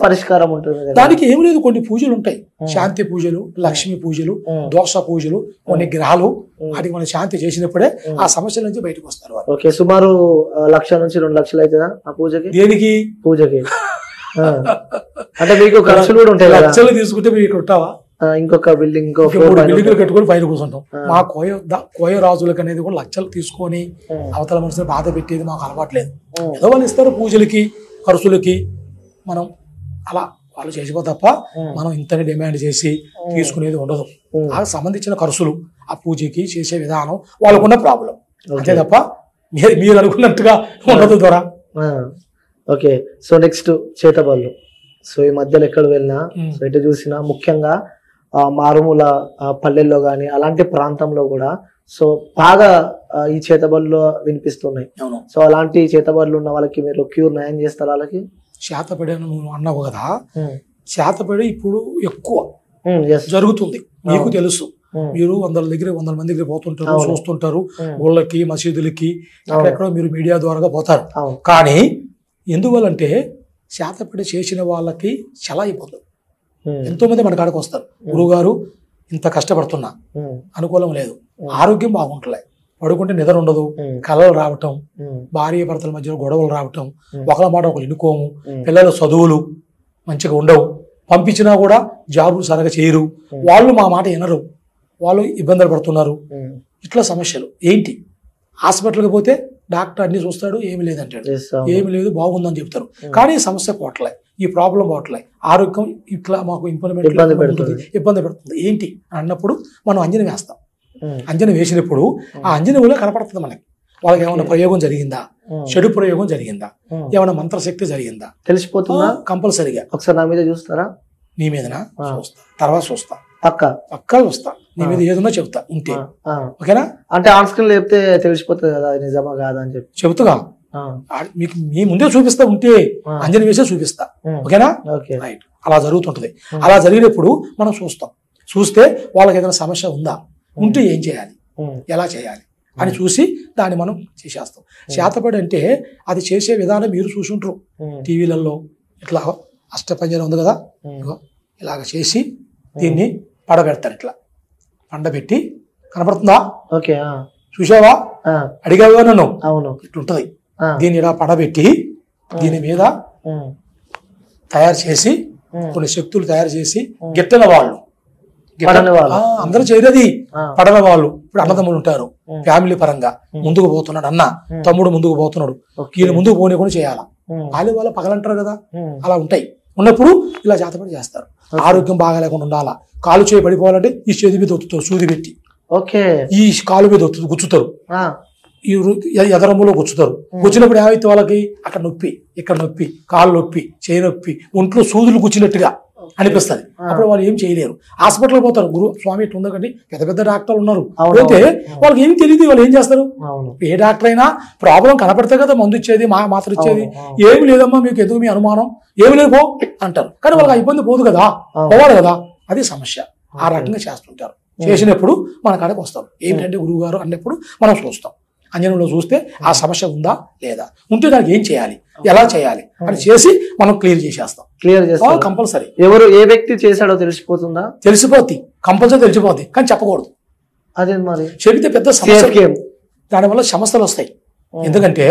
పరిష్కారం ఉంటుంది. దానికి ఏమి లేదు, కొన్ని పూజలు ఉంటాయి, శాంతి పూజలు, లక్ష్మీ పూజలు, దోష పూజలు, కొన్ని గ్రహాలు, వాటికి మనం శాంతి చేసినప్పుడే ఆ సమస్యల నుంచి బయటకు వస్తారు.
సుమారు 1,00,000 నుంచి 2 లక్షలు అవుతుందా ఆ పూజకి?
దేనికి?
పూజకి. అంటే మీకు ఖర్చులు కూడా ఉంటాయి,
లక్షలు తీసుకుంటే మీరు ఇక్కడ ఉంటావా?
ఇంకొక బిల్డింగ్,
3 బిల్డింగ్లు కట్టుకొని పైన కూర్చుంటాం. మా కోయ రాజులకు అనేది కూడా లక్షలు తీసుకొని అవతల మనుషులు బాధ పెట్టేది మాకు అలవాట్లేదు. ఏదో వాళ్ళు ఇస్తారు పూజలకి, ఖర్చులకి, మనం అలా వాళ్ళు చేసిపో తప్ప మనం ఇంతని డిమాండ్ చేసి తీసుకునేది ఉండదు. ఆ సంబంధించిన ఖర్చులు, ఆ పూజకి చేసే విధానం వాళ్ళకున్న ప్రాబ్లం, అంతే తప్ప మీరు అనుకున్నట్టుగా ఉండదు ద్వారా.
ఓకే, సో నెక్స్ట్ చేతబళ్ళు. సో ఈ మధ్యలో ఎక్కడ వెళ్ళినా, సో ఎటు చూసినా, ముఖ్యంగా మారుమూల పల్లెల్లో కానీ అలాంటి ప్రాంతంలో కూడా సో బాగా ఈ చేతబళ్ళు వినిపిస్తున్నాయి. సో అలాంటి చేతబళ్ళు ఉన్న వాళ్ళకి మీరు క్యూర్ న్యాయం చేస్తారు? వాళ్ళకి
చేతపడి నువ్వు అన్నావు కదా, చేతపడి ఇప్పుడు ఎక్కువ జరుగుతుంది, మీకు తెలుసు. మీరు 100 మంది దగ్గర పోతుంటారు, చూస్తుంటారు, ఊళ్ళకి, మసీదులకి, ఎక్కడెక్కడో మీరు మీడియా ద్వారా పోతారు. కానీ ఎందువల్లంటే చేతపడి చేసిన వాళ్ళకి చాలా ఇబ్బందులు. ఎంతో మంది మన కాడికి వస్తారు, గురువుగారు ఇంత కష్టపడుతున్నా, అనుకూలం లేదు, ఆరోగ్యం బాగుంటలే, పడుకుంటే నిద్ర ఉండదు, కళలు రావటం, భార్య భర్తల మధ్యలో గొడవలు రావటం, ఒకళ్ళ మాట ఒకళ్ళు ఎన్నుకోము, పిల్లల చదువులు మంచిగా ఉండవు, పంపించినా కూడా జాబులు సరిగా చేయరు, వాళ్ళు మా మాట వినరు, వాళ్ళు ఇబ్బందులు పడుతున్నారు. ఇట్లా సమస్యలు ఏంటి? హాస్పిటల్కి పోతే డాక్టర్ అన్ని చూస్తాడు, ఏమి లేదంటాడు, ఏమి లేదు బాగుందని చెప్తారు. కానీ సమస్య పోవట్లే, ఈ ప్రాబ్లం పోవట్లే, ఆరోగ్యం ఇట్లా మాకు ఇబ్బంది పెడుతుంది ఏంటి అన్నప్పుడు మనం అంజన వేస్తాం. అంజన వేసినప్పుడు ఆ అంజన వల్ల కనపడుతుంది మనకి, వాళ్ళకి ఏమైనా ప్రయోగం జరిగిందా, చెడు ప్రయోగం జరిగిందా, ఏమైనా మంత్రశక్తి జరిగిందా తెలిసిపోతుందా? కంపల్సరీగా ఒకసారి నా మీద చూస్తారా? నీ మీదనా? చూస్తా, తర్వాత చూస్తా, పక్కా చూస్తా, నీ మీద ఏదన్నా చెప్తా ఉంటే, ఓకేనా? అంటే ఆన్ స్క్రీన్ లేపితే తెలిసిపోతుంది కదా నిజమా కాదా అని చెప్పి చెబుతుగా, మీకు మీ ముందే చూపిస్తా, ఉంటే అంజన వేసే చూపిస్తా, ఓకేనా? రైట్, అలా జరుగుతుంటది. అలా జరిగినప్పుడు మనం చూస్తాం, చూస్తే వాళ్ళకి ఏదైనా సమస్య ఉందా, ఉంటే ఏం చేయాలి, ఎలా చేయాలి అని చూసి దాన్ని మనం చేసేస్తాం. చేతపడి అంటే అది చేసే విధానం మీరు చూసుంటారు టీవీలలో, ఇట్లా అష్టపంజరం ఉంది కదా, ఇలాగ చేసి దీన్ని పడబెడతారు, ఇట్లా పండబెట్టి, కనపడుతుందా? ఓకే, చూసావా? అడిగావా నన్ను? అవును, ఇట్లుంటది. దీన్ని ఇలా పడబెట్టి దీని మీద తయారు చేసి కొన్ని శక్తులు తయారు చేసి, గిట్టన వాళ్ళు అందరూ చేయరది, పడన వాళ్ళు. ఇప్పుడు అన్నదమ్ములు ఉంటారు, ఫ్యామిలీ పరంగా ముందుకు పోతున్నాడు అన్న, తమ్ముడు ముందుకు పోతున్నాడు, ఈయన ముందుకు పోనీకుండా చేయాలా, వాళ్ళ పగలంటారు కదా, అలా ఉంటాయి. ఉన్నప్పుడు ఇలా చేతపడి చేస్తారు. ఆరోగ్యం బాగా లేకుండా ఉండాలా, కాలు చేయి పడిపోవాలంటే ఈ చేతి మీద ఒత్తుతారు, సూది పెట్టి, ఓకే, ఈ కాలు మీద గుచ్చుతారు, ఈ ఎదరములో గుచ్చుతారు. గుచ్చినప్పుడు ఏమైతే వాళ్ళకి అక్కడ నొప్పి, ఇక్కడ నొప్పి, కాళ్ళు నొప్పి, చేయి నొప్పి, ఒంట్లో సూదులు గుచ్చినట్టుగా అనిపిస్తుంది. అప్పుడు వాళ్ళు ఏం చేయలేరు, హాస్పిటల్ పోతారు. గురు స్వామి ఇట్లా ఉందండి, పెద్ద పెద్ద డాక్టర్లు ఉన్నారు, పోతే వాళ్ళకి ఏమి తెలియదు, వాళ్ళు ఏం చేస్తారు? ఏ డాక్టర్ అయినా ప్రాబ్లం కనపడితే కదా మందు ఇచ్చేది, మాత్ర ఇచ్చేది. ఏమి లేదమ్మా మీకు ఎందుకు మీ అనుమానం, ఏమి లేదు పో అంటారు. కానీ వాళ్ళకి ఆ ఇబ్బంది పోదు కదా, పోవాలి కదా, అది సమస్య. ఆ రకంగా చేస్తుంటారు చేసినప్పుడు మన కాడకు వస్తాం. ఏంటంటే గురువు గారు అన్నప్పుడు మనం చూస్తాం. అంజనంలో చూస్తే ఆ సమస్య ఉందా లేదా, ఉంటే దానికి ఏం చేయాలి, ఎలా చేయాలి అని చేసి మనం క్లియర్ చేసేస్తాం.
క్లియర్ చేస్తాం
కంపల్సరీ.
ఎవరు ఏ వ్యక్తి చేశాడో తెలిసిపోతుందా?
తెలిసిపోద్ది, కంపల్సరీ తెలిసిపోద్ది, కానీ చెప్పకూడదు.
అదే మరి
చెబితే పెద్ద సమస్య, దానివల్ల సమస్యలు వస్తాయి. ఎందుకంటే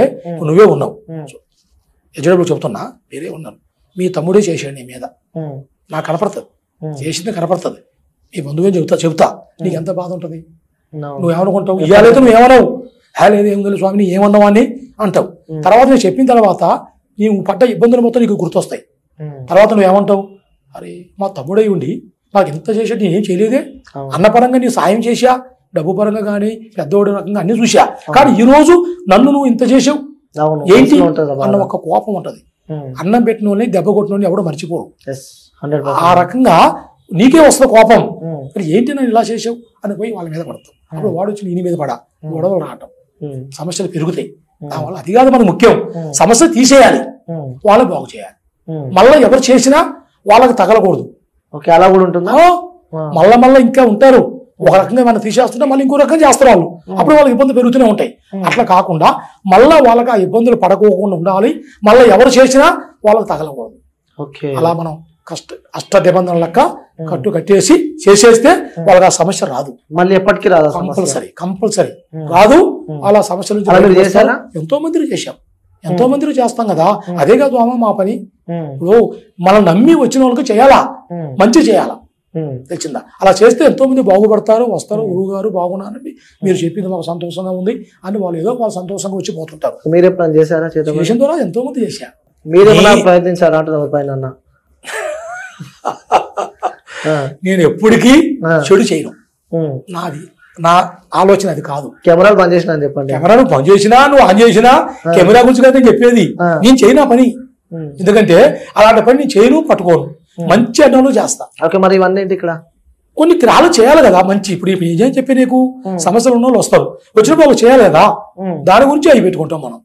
నువ్వే ఉన్నావు, ఎజడబుల్ చెబుతున్నా, వేరే ఉన్నాను, మీ తమ్ముడే చేశాడు నీ మీద, నాకు కనపడుతుంది, చేసింది కనపడుతుంది, మీ బంధువుని చెబుతా నీకు ఎంత బాధ ఉంటుంది. నువ్వేమనుకుంటావు, ఇవాళైతే నువ్వేమన్నావు, లేదు ఏం తెలుసు స్వామిని ఏమన్నావు అని అంటావు. తర్వాత నేను చెప్పిన తర్వాత నీవు పడ్డ ఇబ్బందులు మొత్తం నీకు గుర్తొస్తాయి. తర్వాత నువ్వేమంటావు, అరే మా తమ్ముడై ఉండి నాకు ఇంత చేసేది నేనేం చేయలేదే, అన్నపరంగా నీ సాయం చేశా, డబ్బు పరంగా కానీ పెద్దోడి రకంగా అన్ని చూసా, కానీ ఈ రోజు నన్ను నువ్వు ఇంత చేసావు ఏంటి అన్న ఒక కోపం ఉంటది. అన్నం పెట్టిన వాళ్ళని దెబ్బ కొట్టిన వాళ్ళని ఎవడో మర్చిపోరు. ఆ రకంగా నీకే వస్తుంది కోపం, ఏంటి నన్ను ఇలా చేసావు అని పోయి వాళ్ళ మీద పడతావు. అప్పుడు వాడు వచ్చి నీ మీద పడా, గొడవలు రావటం, సమస్యలు పెరుగుతాయి. దానివల్ల అది కాదు మనకు ముఖ్యం, సమస్య తీసేయాలి, వాళ్ళకి బాగు చేయాలి. మళ్ళీ ఎవరు చేసినా వాళ్ళకి తగలకూడదు.
అలా కూడా ఉంటుందా?
మళ్ళా ఇంకా ఉంటారు, ఒక రకంగా మనం తీసేస్తుంటే మళ్ళీ ఇంకో రకంగా చేస్తారు వాళ్ళు, అప్పుడు వాళ్ళకి ఇబ్బందులు పెరుగుతూనే ఉంటాయి. అట్లా కాకుండా మళ్ళా వాళ్ళకి ఆ ఇబ్బందులు పడకోకుండా ఉండాలి, మళ్ళీ ఎవరు చేసినా వాళ్ళకి తగలకూడదు. అలా మనం అష్ట నిబంధనల లెక్క కట్టు కట్టేసి చేసేస్తే వాళ్ళకి ఆ సమస్య రాదు, మళ్ళీ ఎప్పటికీ రాదు, కంపల్సరీ రాదు. అలా సమస్య నుంచి ఎంతో మందిని చేశాం, ఎంతో మందిని చేస్తాం కదా. అదే కాదు అమ్మ మా పని. ఇప్పుడు మనం నమ్మి వచ్చిన వాళ్ళకి చేయాలా, మంచి చేయాలా, తెచ్చిందా? అలా చేస్తే ఎంతో మంది బాగుపడతారు, వస్తారు. గురువు గారు బాగున్నారండి, మీరు చెప్పింది మాకు సంతోషంగా ఉంది అని వాళ్ళు ఏదో వాళ్ళు సంతోషంగా వచ్చి పోతుంటారు.
మీరే ప్లాన్ చేశారా? చేసిన ద్వారా
ఎంతో మంది చేశారు.
మీరేమన్నా ప్రయత్నించారా పైన?
నేను ఎప్పటికీ చెడు చేయను, నాది నా ఆలోచన అది కాదు.
కెమెరాలు బంద్ చేసినా అని చెప్పండి.
కెమెరాను బంద్ చేసినా నువ్వు ఆన్ చేసినా కెమెరా గురించి కదా నేను చెప్పేది. నేను చేయను పని, ఎందుకంటే అలాంటి పని నేను చేయను, పట్టుకోను, మంచి అన్నంలో చేస్తా.
ఓకే, మరి ఇవన్నీ ఏంటి ఇక్కడ?
కొన్ని క్రాలు చేయాలి కదా మంచి. ఇప్పుడు ఏం చెప్పి నీకు సమస్యలు ఉన్న వాళ్ళు వస్తారు, వచ్చినప్పుడు వాళ్ళు చేయాలి కదా, దాని గురించి అవి పెట్టుకుంటాం మనం.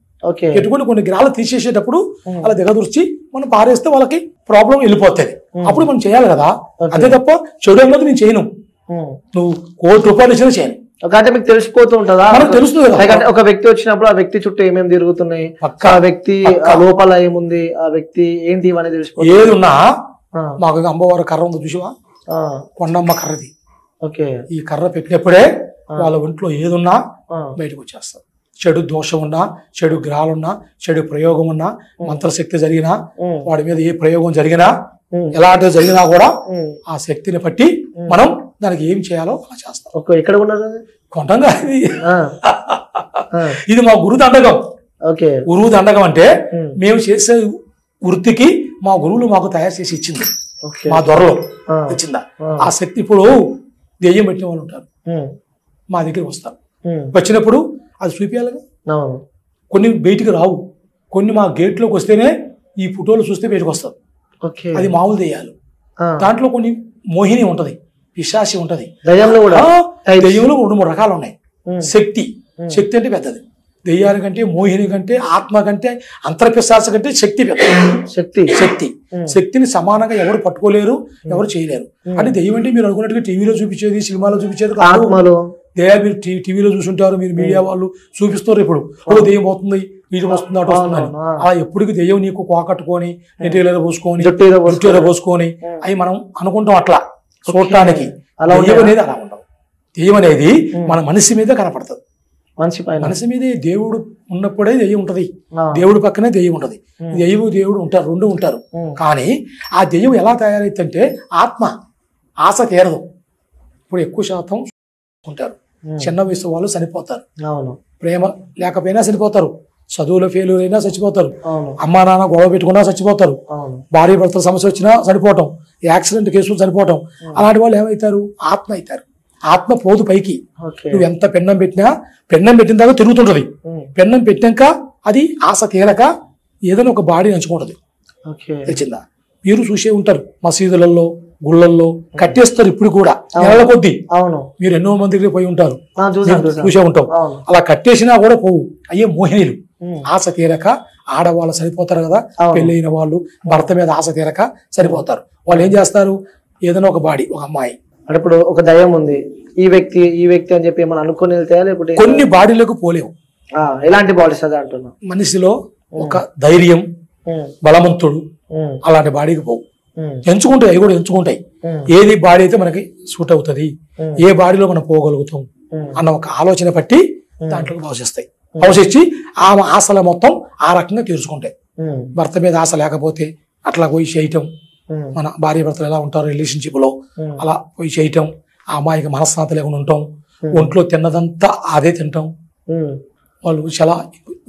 పెట్టుకుని కొన్ని గ్రాలు తీసేసేటప్పుడు అలా దిగదూర్చి మనం పారేస్తే వాళ్ళకి ప్రాబ్లం వెళ్ళిపోతుంది. అప్పుడు మనం చేయాలి కదా, అదే తప్ప చెడు అన్నది నేను చేయను. నువ్వు ₹1,00,000 ఇచ్చినా చేయను.
అంటే మీకు తెలిసిపోతూ ఉంటుందా?
మనకు తెలుస్తుంది కదా.
ఒక వ్యక్తి వచ్చినప్పుడు ఆ వ్యక్తి చుట్టూ ఏమేమి తిరుగుతున్నాయి, ఆ వ్యక్తి లోపల ఏముంది, ఆ వ్యక్తి ఏంటి అనేది తెలిసిపోతుంది.
ఏది ఉన్నా మాకు అమ్మవారి కర్ర ఉంది చూసావా, కొండమ్మ కర్రది. ఓకే, ఈ కర్ర పెట్టినప్పుడే వాళ్ళ ఒంట్లో ఏదున్నా బయటకు వచ్చేస్తారు. చెడు దోషం ఉన్నా, చెడు గ్రహాలున్నా, చెడు ప్రయోగం ఉన్నా, మంత్రశక్తి జరిగినా, వాడి మీద ఏ ప్రయోగం జరిగినా, ఎలాంటివి జరిగినా కూడా ఆ శక్తిని బట్టి మనం దానికి ఏం చేయాలో అలా చేస్తాం.
ఎక్కడ ఉన్నారు
కొండంగా ఇది మా గురు దండకం. గురువు దండకం అంటే మేము చేసే వృత్తికి మా గురువులు మాకు తయారు చేసి ఇచ్చింది, మా దొరలో ఇచ్చిందా ఆ శక్తి. ఇప్పుడు దెయ్యం పెట్టిన వాళ్ళు ఉంటారు, మా దగ్గరికి వస్తారు. వచ్చినప్పుడు అది చూపించాలిగా. కొన్ని బయటికి రావు, కొన్ని మా గేట్లోకి వస్తేనే ఈ ఫోటోలు చూస్తే బయటకు వస్తారు. అది మామూలు దెయ్యాలు. దాంట్లో కొన్ని మోహిని ఉంటది, పిశాచి ఉంటది, దెయ్యంలో 2-3 రకాలు ఉన్నాయి. శక్తి అంటే పెద్దది. దెయ్యాల కంటే, మోహిని కంటే, ఆత్మ కంటే, అంతర్పిశాచ కంటే శక్తి పెద్దది. శక్తిని సమానంగా ఎవరు పట్టుకోలేరు, ఎవరు చేయలేరు. అంటే దెయ్యం అంటే మీరు అనుకున్నట్టుగా టీవీలో చూపించేది, సినిమాలో చూపించేది కాదు. దెయ్యాలు మీరు టీవీలో చూసుంటారు, మీరు మీడియా వాళ్ళు చూపిస్తారు. ఇప్పుడు దెయ్యం పోతుంది, వీటి వస్తుంది, అటు వస్తుందని. అలా ఎప్పటికీ దెయ్యం నీకు కోకట్టుకొని, నెట్టిలో పోసుకొని, జుట్టులో పోసుకొని అవి మనం అనుకుంటాం అట్లా చూడటానికి. దెయ్యం అనేది అలా ఉండదు. దెయ్యం అనేది మన మనసు మీద కనపడుతుంది. మనసు మీదే దేవుడు ఉన్నప్పుడే దెయ్యం ఉంటది, దేవుడి పక్కనే దెయ్యం ఉంటది. దేవుడు ఉంటారు, రెండు ఉంటారు. కానీ ఆ దెయ్యం ఎలా తయారైతుందంటే ఆత్మ ఆశ తీరదు. ఇప్పుడు ఎక్కువ శాతం ఉంటారు, చిన్న వయసు వాళ్ళు చనిపోతారు. ప్రేమ లేకపోయినా చనిపోతారు, చదువులో ఫెయిల్యూర్ అయినా చచ్చిపోతారు, అమ్మా నాన్న గొడవ పెట్టుకున్నా చచ్చిపోతారు, భార్య భర్తల సమస్య వచ్చినా చనిపోవటం, యాక్సిడెంట్ కేసులు చనిపోవటం. అలాంటి వాళ్ళు ఏమవుతారు? ఆత్మ అవుతారు. ఆత్మ పోదు పైకి. నువ్వు ఎంత పెన్నం పెట్టినా, పెన్నం పెట్టిన దాకా తిరుగుతుంటది. పెన్నం పెట్టాక అది ఆశ తీరక ఏదైనా ఒక బాడీ నంచుకుంటది. తెలిసిందా? మీరు చూసే ఉంటారు, మసీదులలో, గుళ్ళల్లో కట్టేస్తారు ఇప్పుడు కూడా నెలల కొద్దీ. మీరు ఎన్నో మంది దగ్గర పోయి ఉంటారు, చూసే ఉంటాం. అలా కట్టేసినా కూడా పోవు. అయ్యే మోహినీలు. ఆశ తీరక ఆడవాళ్ళు సరిపోతారు కదా, పెళ్ళైన వాళ్ళు భర్త మీద ఆశ తీరక సరిపోతారు. వాళ్ళు ఏం చేస్తారు? ఏదైనా ఒక బాడీ, ఒక అమ్మాయి
అంటే ఇప్పుడు ఒక దయ్యం ఉంది, ఈ వ్యక్తి అని చెప్పి ఏమైనా అనుకుని వెళ్తే లేకపోతే
కొన్ని బాడీలకు పోలేవు.
ఎలాంటి బాడీస్ అదే అంటున్నా?
మనిషిలో ఒక ధైర్యం, బలవంతుడు అలాంటి బాడీకి పోవు. ఎంచుకుంటాయి, అవి కూడా ఎంచుకుంటాయి. ఏది బాడీ అయితే మనకి సూట్ అవుతుంది, ఏ బాడీలో మనం పోగలుగుతాం అన్న ఒక ఆలోచన పట్టి దాంట్లో భాషిస్తాయి. భాషించి ఆ ఆశల మొత్తం ఆ రకంగా తీర్చుకుంటాయి. భర్త మీద ఆశ లేకపోతే అట్లా పోయి చేయటం, మన భార్య భర్తలు ఎలా ఉంటారు రిలేషన్షిప్ లో అలా పోయి చేయటం, ఆ అమ్మాయికి మనశ్శాంతి లేకుండా ఉంటాం, ఒంట్లో తిన్నదంతా అదే తింటాం, వాళ్ళు చాలా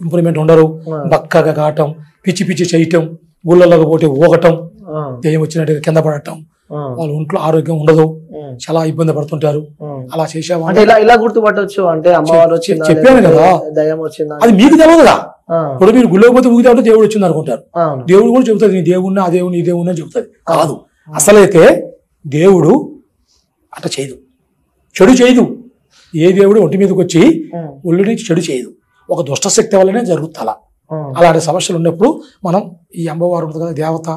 ఇంప్రూవ్మెంట్ ఉండరు, బక్కగా కావటం, పిచ్చి పిచ్చి చేయటం, ఊళ్ళలోకి పోటీ ఊగటం, దెయ్యం వచ్చినట్టుగా కింద పడటం, వాళ్ళ ఒంట్లో ఆరోగ్యం ఉండదు, చాలా ఇబ్బంది పడుతుంటారు. అలా చేసావా
ఇలా గుర్తుపట్టవచ్చు అంటే అమ్మవారు
చెప్పాను కదా,
దయ్యం వచ్చిందా
అది మీకు తెలియదుగా. ఇప్పుడు మీరు గుళ్ళకి పోతే ఊగితే ఉంటే దేవుడు వచ్చింది అనుకుంటారు. దేవుడు కూడా చెబుతుంది నీ దేవుడిని ఆ దేవుని ఈ దేవుని అని చెబుతుంది. కాదు, అసలైతే దేవుడు అట్లా చేయదు, చెడు చేయదు. ఏ దేవుడు ఒంటి మీదకి వచ్చి ఒళ్ళు నుంచి చెడు చేయదు, ఒక దుష్టశక్తి వల్లనే జరుగుతుంది. అలా అలాంటి సమస్యలు ఉన్నప్పుడు మనం ఈ అమ్మవారు ఉంటుంది కదా దేవత,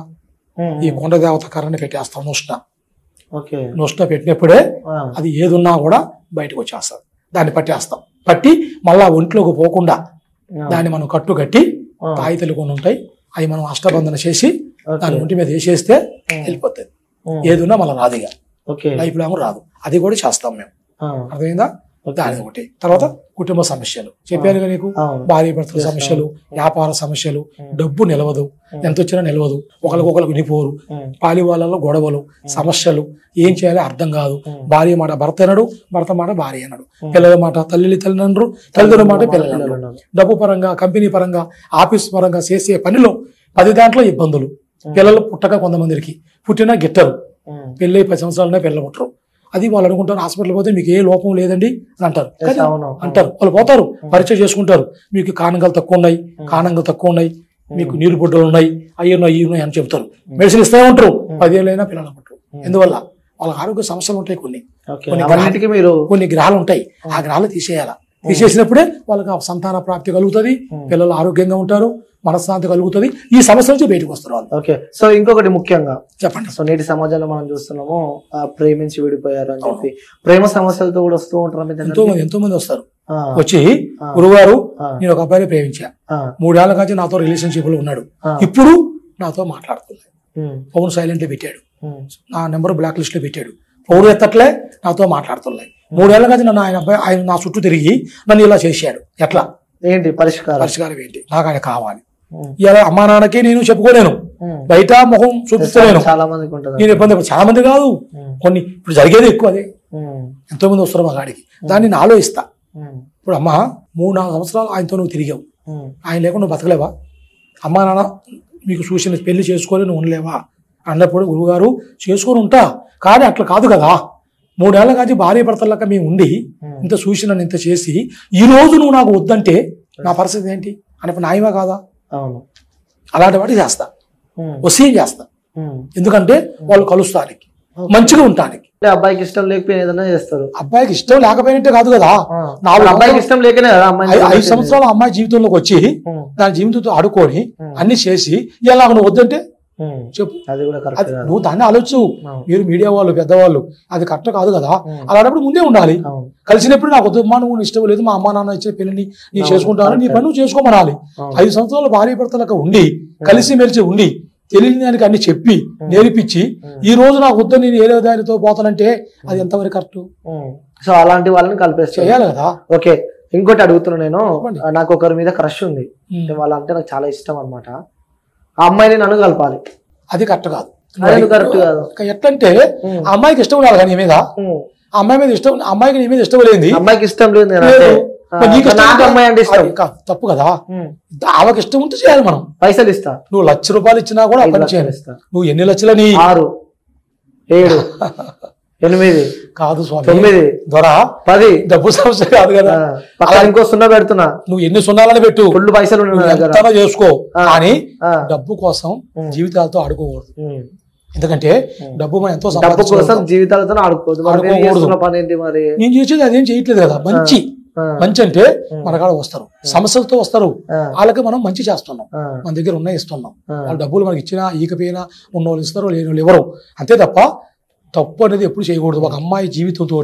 ఈ కొండ దేవత కర్రని పెట్టేస్తాం. నూష్ణ పెట్టినప్పుడే అది ఏదున్నా కూడా బయటకు వచ్చేస్తాం. దాన్ని పట్టేస్తాం, పట్టి మళ్ళా ఒంట్లోకి పోకుండా దాన్ని మనం కట్టు కట్టి తాయితలు కొన్ని ఉంటాయి, అవి మనం అష్టబంధన చేసి దాని ఒంటి మీద వేసేస్తే వెళ్ళిపోతుంది. ఏదున్నా మళ్ళీ రాదుగా, లైఫ్ లాంగ్ రాదు. అది కూడా చేస్తాం మేము, అర్థమైందా? దాని ఒకటి. తర్వాత కుటుంబ సమస్యలు చెప్పాను కదా నీకు, భార్య భర్తల సమస్యలు, వ్యాపార సమస్యలు, డబ్బు నిలవదు, ఎంత వచ్చినా నిలవదు, ఒకరికొకరికి వినిపోరు, పాలి వాళ్ళలో గొడవలు, సమస్యలు, ఏం చేయాలో అర్థం కాదు. భార్య మాట భర్త అనడు, భర్త మాట భార్య అనడు, పిల్లల మాట తల్లిదండ్రులు, తల్లిదండ్రుల మాట పిల్లలు అనడు. డబ్బు పరంగా, కంపెనీ పరంగా, ఆఫీస్ పరంగా చేసే పనిలో 10 దాంట్లో ఇబ్బందులు. పిల్లలు పుట్టక కొంతమందికి పుట్టినా గిట్టరు, పెళ్ళి 10 సంవత్సరాలనే పిల్లలు పుట్టరు. అది వాళ్ళు అనుకుంటారు హాస్పిటల్ పోతే మీకు ఏ లోపం లేదండి అని అంటారు. వాళ్ళు పోతారు, పరీక్ష చేసుకుంటారు, మీకు కానంగాలు తక్కువ ఉన్నాయి, కానంగాలు తక్కువ ఉన్నాయి, మీకు నీరు బొడ్డలు ఉన్నాయి, అయ్యున్నాయి అని చెప్తారు. మెడిసిన్ ఇస్తూ ఉంటారు, 10 ఏళ్ళైనా పిల్లలు పుట్టరు. ఎందువల్ల వాళ్ళకి ఆరోగ్య సమస్యలు ఉంటాయి, కొన్ని గ్రహాలు ఉంటాయి, ఆ గ్రహాలు తీసేయాలా. తీసేసినప్పుడే వాళ్ళకి సంతాన ప్రాప్తి కలుగుతుంది, పిల్లలు ఆరోగ్యంగా ఉంటారు, మనశ్శాంతి కలుగుతుంది, ఈ సమస్య నుంచి బయటకు వస్తారు వాళ్ళు.
ఓకే, సో ఇంకొకటి ముఖ్యంగా చెప్పండి. సో నేటి సమాజంలో మనం చూస్తున్నాము ప్రేమించి విడిపోయారు అని చెప్పి ప్రేమ సమస్యలతో కూడా వస్తూ ఉంటారు.
ఎంతో మంది వస్తారు, వచ్చి గురువారు నేను ఒక అబ్బాయిని ప్రేమించా, 3 ఏళ్ల నుంచి నాతో రిలేషన్షిప్ లో ఉన్నాడు, ఇప్పుడు నాతో మాట్లాడుతున్నాడు, ఫోన్ సైలెంట్ లో పెట్టాడు, నా నెంబర్ బ్లాక్ లిస్ట్ లో పెట్టాడు, ఫోన్ ఎత్తట్లే, నాతో మాట్లాడుతున్నాయి. 3 ఏళ్ల నుంచి నన్ను ఆయన నా చుట్టూ తిరిగి నన్ను ఇలా చేశాడు. ఎట్లా ఏంటి పరిష్కారం ఏంటి? నాకు ఆయన కావాలి. ఇలా అమ్మా నాన్నకి నేను చెప్పుకోలేను, బయట ముఖం చూపిస్తలేను,
చాలా మందికి ఉంటుంది,
నేను ఇబ్బంది. చాలా మంది కాదు, కొన్ని ఇప్పుడు జరిగేది ఎక్కువ అదే. ఎంతో మంది వస్తారు మా గాడికి, దాన్ని నేను ఆలోచిస్తా. ఇప్పుడు అమ్మ 3-4 సంవత్సరాలు ఆయనతో నువ్వు తిరిగావు, ఆయన లేకుండా నువ్వు బతకలేవా? అమ్మా నాన్న మీకు చూసిన పెళ్లి చేసుకొని నువ్వు ఉండలేవా అన్నప్పుడు గురువుగారు చేసుకొని ఉంటా, కానీ అట్లా కాదు కదా. 3 ఏళ్ల కాచి భార్య భర్తలక మేము ఉండి ఇంత చూసి నన్ను ఇంత చేసి ఈ రోజు నువ్వు నాకు వద్దంటే నా పరిస్థితి ఏంటి అని న్యాయమా కాదా?
అవును,
అలాంటి వాటి చేస్తా, వసీం చేస్తా. ఎందుకంటే వాళ్ళు కలుస్తానికి, మంచిగా ఉంటానికి.
అబ్బాయికి ఇష్టం లేకపోయినా ఏదైనా చేస్తారు.
అబ్బాయికి ఇష్టం లేకపోయినట్టే కాదు కదా,
అబ్బాయికి ఇష్టం లేకనే కదా
5 సంవత్సరాలు అమ్మాయి జీవితంలోకి వచ్చి దాని జీవితంతో ఆడుకొని అన్ని చేసి ఇలా నువ్వు వద్దంటే చెప్పు, నువ్వు దాన్ని ఆలోచు. మీరు మీడియా వాళ్ళు పెద్దవాళ్ళు అది కరెక్ట్ కాదు కదా. అలాంటప్పుడు ముందే ఉండాలి. కలిసినప్పుడు నాకు వద్దు, నువ్వు ఇష్టం లేదు, మా అమ్మ నాన్న ఇచ్చిన పెళ్లిని నీ చేసుకుంటాను, నీ పని నువ్వు చేసుకోమనాలి. 5 సంవత్సరాలు భార్య భర్తలకు ఉండి కలిసి మెలిసి ఉండి తెలియని దానికి అన్ని చెప్పి నేర్పించి ఈ రోజు నాకు వద్దు నేను ఏదో దానితో పోతానంటే అది ఎంతవరకు కరెక్ట్?
సో అలాంటి వాళ్ళని కలిపేసి చేయాలి కదా. ఓకే, ఇంకోటి అడుగుతున్నా నేను, నాకు ఒకరి మీద క్రష్ ఉంది, వాళ్ళంటే నాకు చాలా ఇష్టం అనమాట, ఆ అమ్మాయిని నన్ను కలపాలి,
అది కరెక్ట్ కాదు.
కరెక్ట్ కాదు
ఎట్లంటే ఆ అమ్మాయికి ఇష్టం ఉండాలి కానీ నీ మీద, ఆ అమ్మాయి మీద ఇష్టం, అమ్మాయికి నీ మీద ఇష్టం లేదు,
అమ్మాయికి ఇష్టం లేదు,
తప్పు కదా. ఆమెకి ఇష్టం ఉంటే చేయాలి. మనం పైసలు ఇస్తా, నువ్వు 1,00,000 రూపాయలు ఇచ్చినా కూడా పని చేయాలి. నువ్వు ఎన్ని లక్షలని
6, 7, 8 కాదు స్వామి, 9, 10 డబ్బు సమస్య కాదు కదా. ఇంకో 0 పెడుతున్నా, నువ్వు ఎన్ని 0లని పెట్టు, ఫుల్ పైసలు చేసుకో, కానీ డబ్బు కోసం జీవితాలతో ఆడుకోకూడదు. ఎందుకంటే డబ్బు మనం ఎంతో కోసం జీవితాలతో ఆడుకోకూడదు. నేను చేసేది అదేం చేయట్లేదు కదా. మంచి అంటే మన కాడ వస్తారు, సమస్యలతో వస్తారు, వాళ్ళకి మనం మంచి చేస్తున్నాం, మన దగ్గర ఉన్నాయి ఇస్తున్నాం. వాళ్ళ డబ్బులు మనకి ఇచ్చినా ఈకపోయినా ఉన్నోళ్ళు ఇస్తారు, లేని వాళ్ళు ఎవరు, అంతే తప్ప
తప్పు అనేది ఎప్పుడు చేయకూడదు. ఒక అమ్మాయి జీవితంతో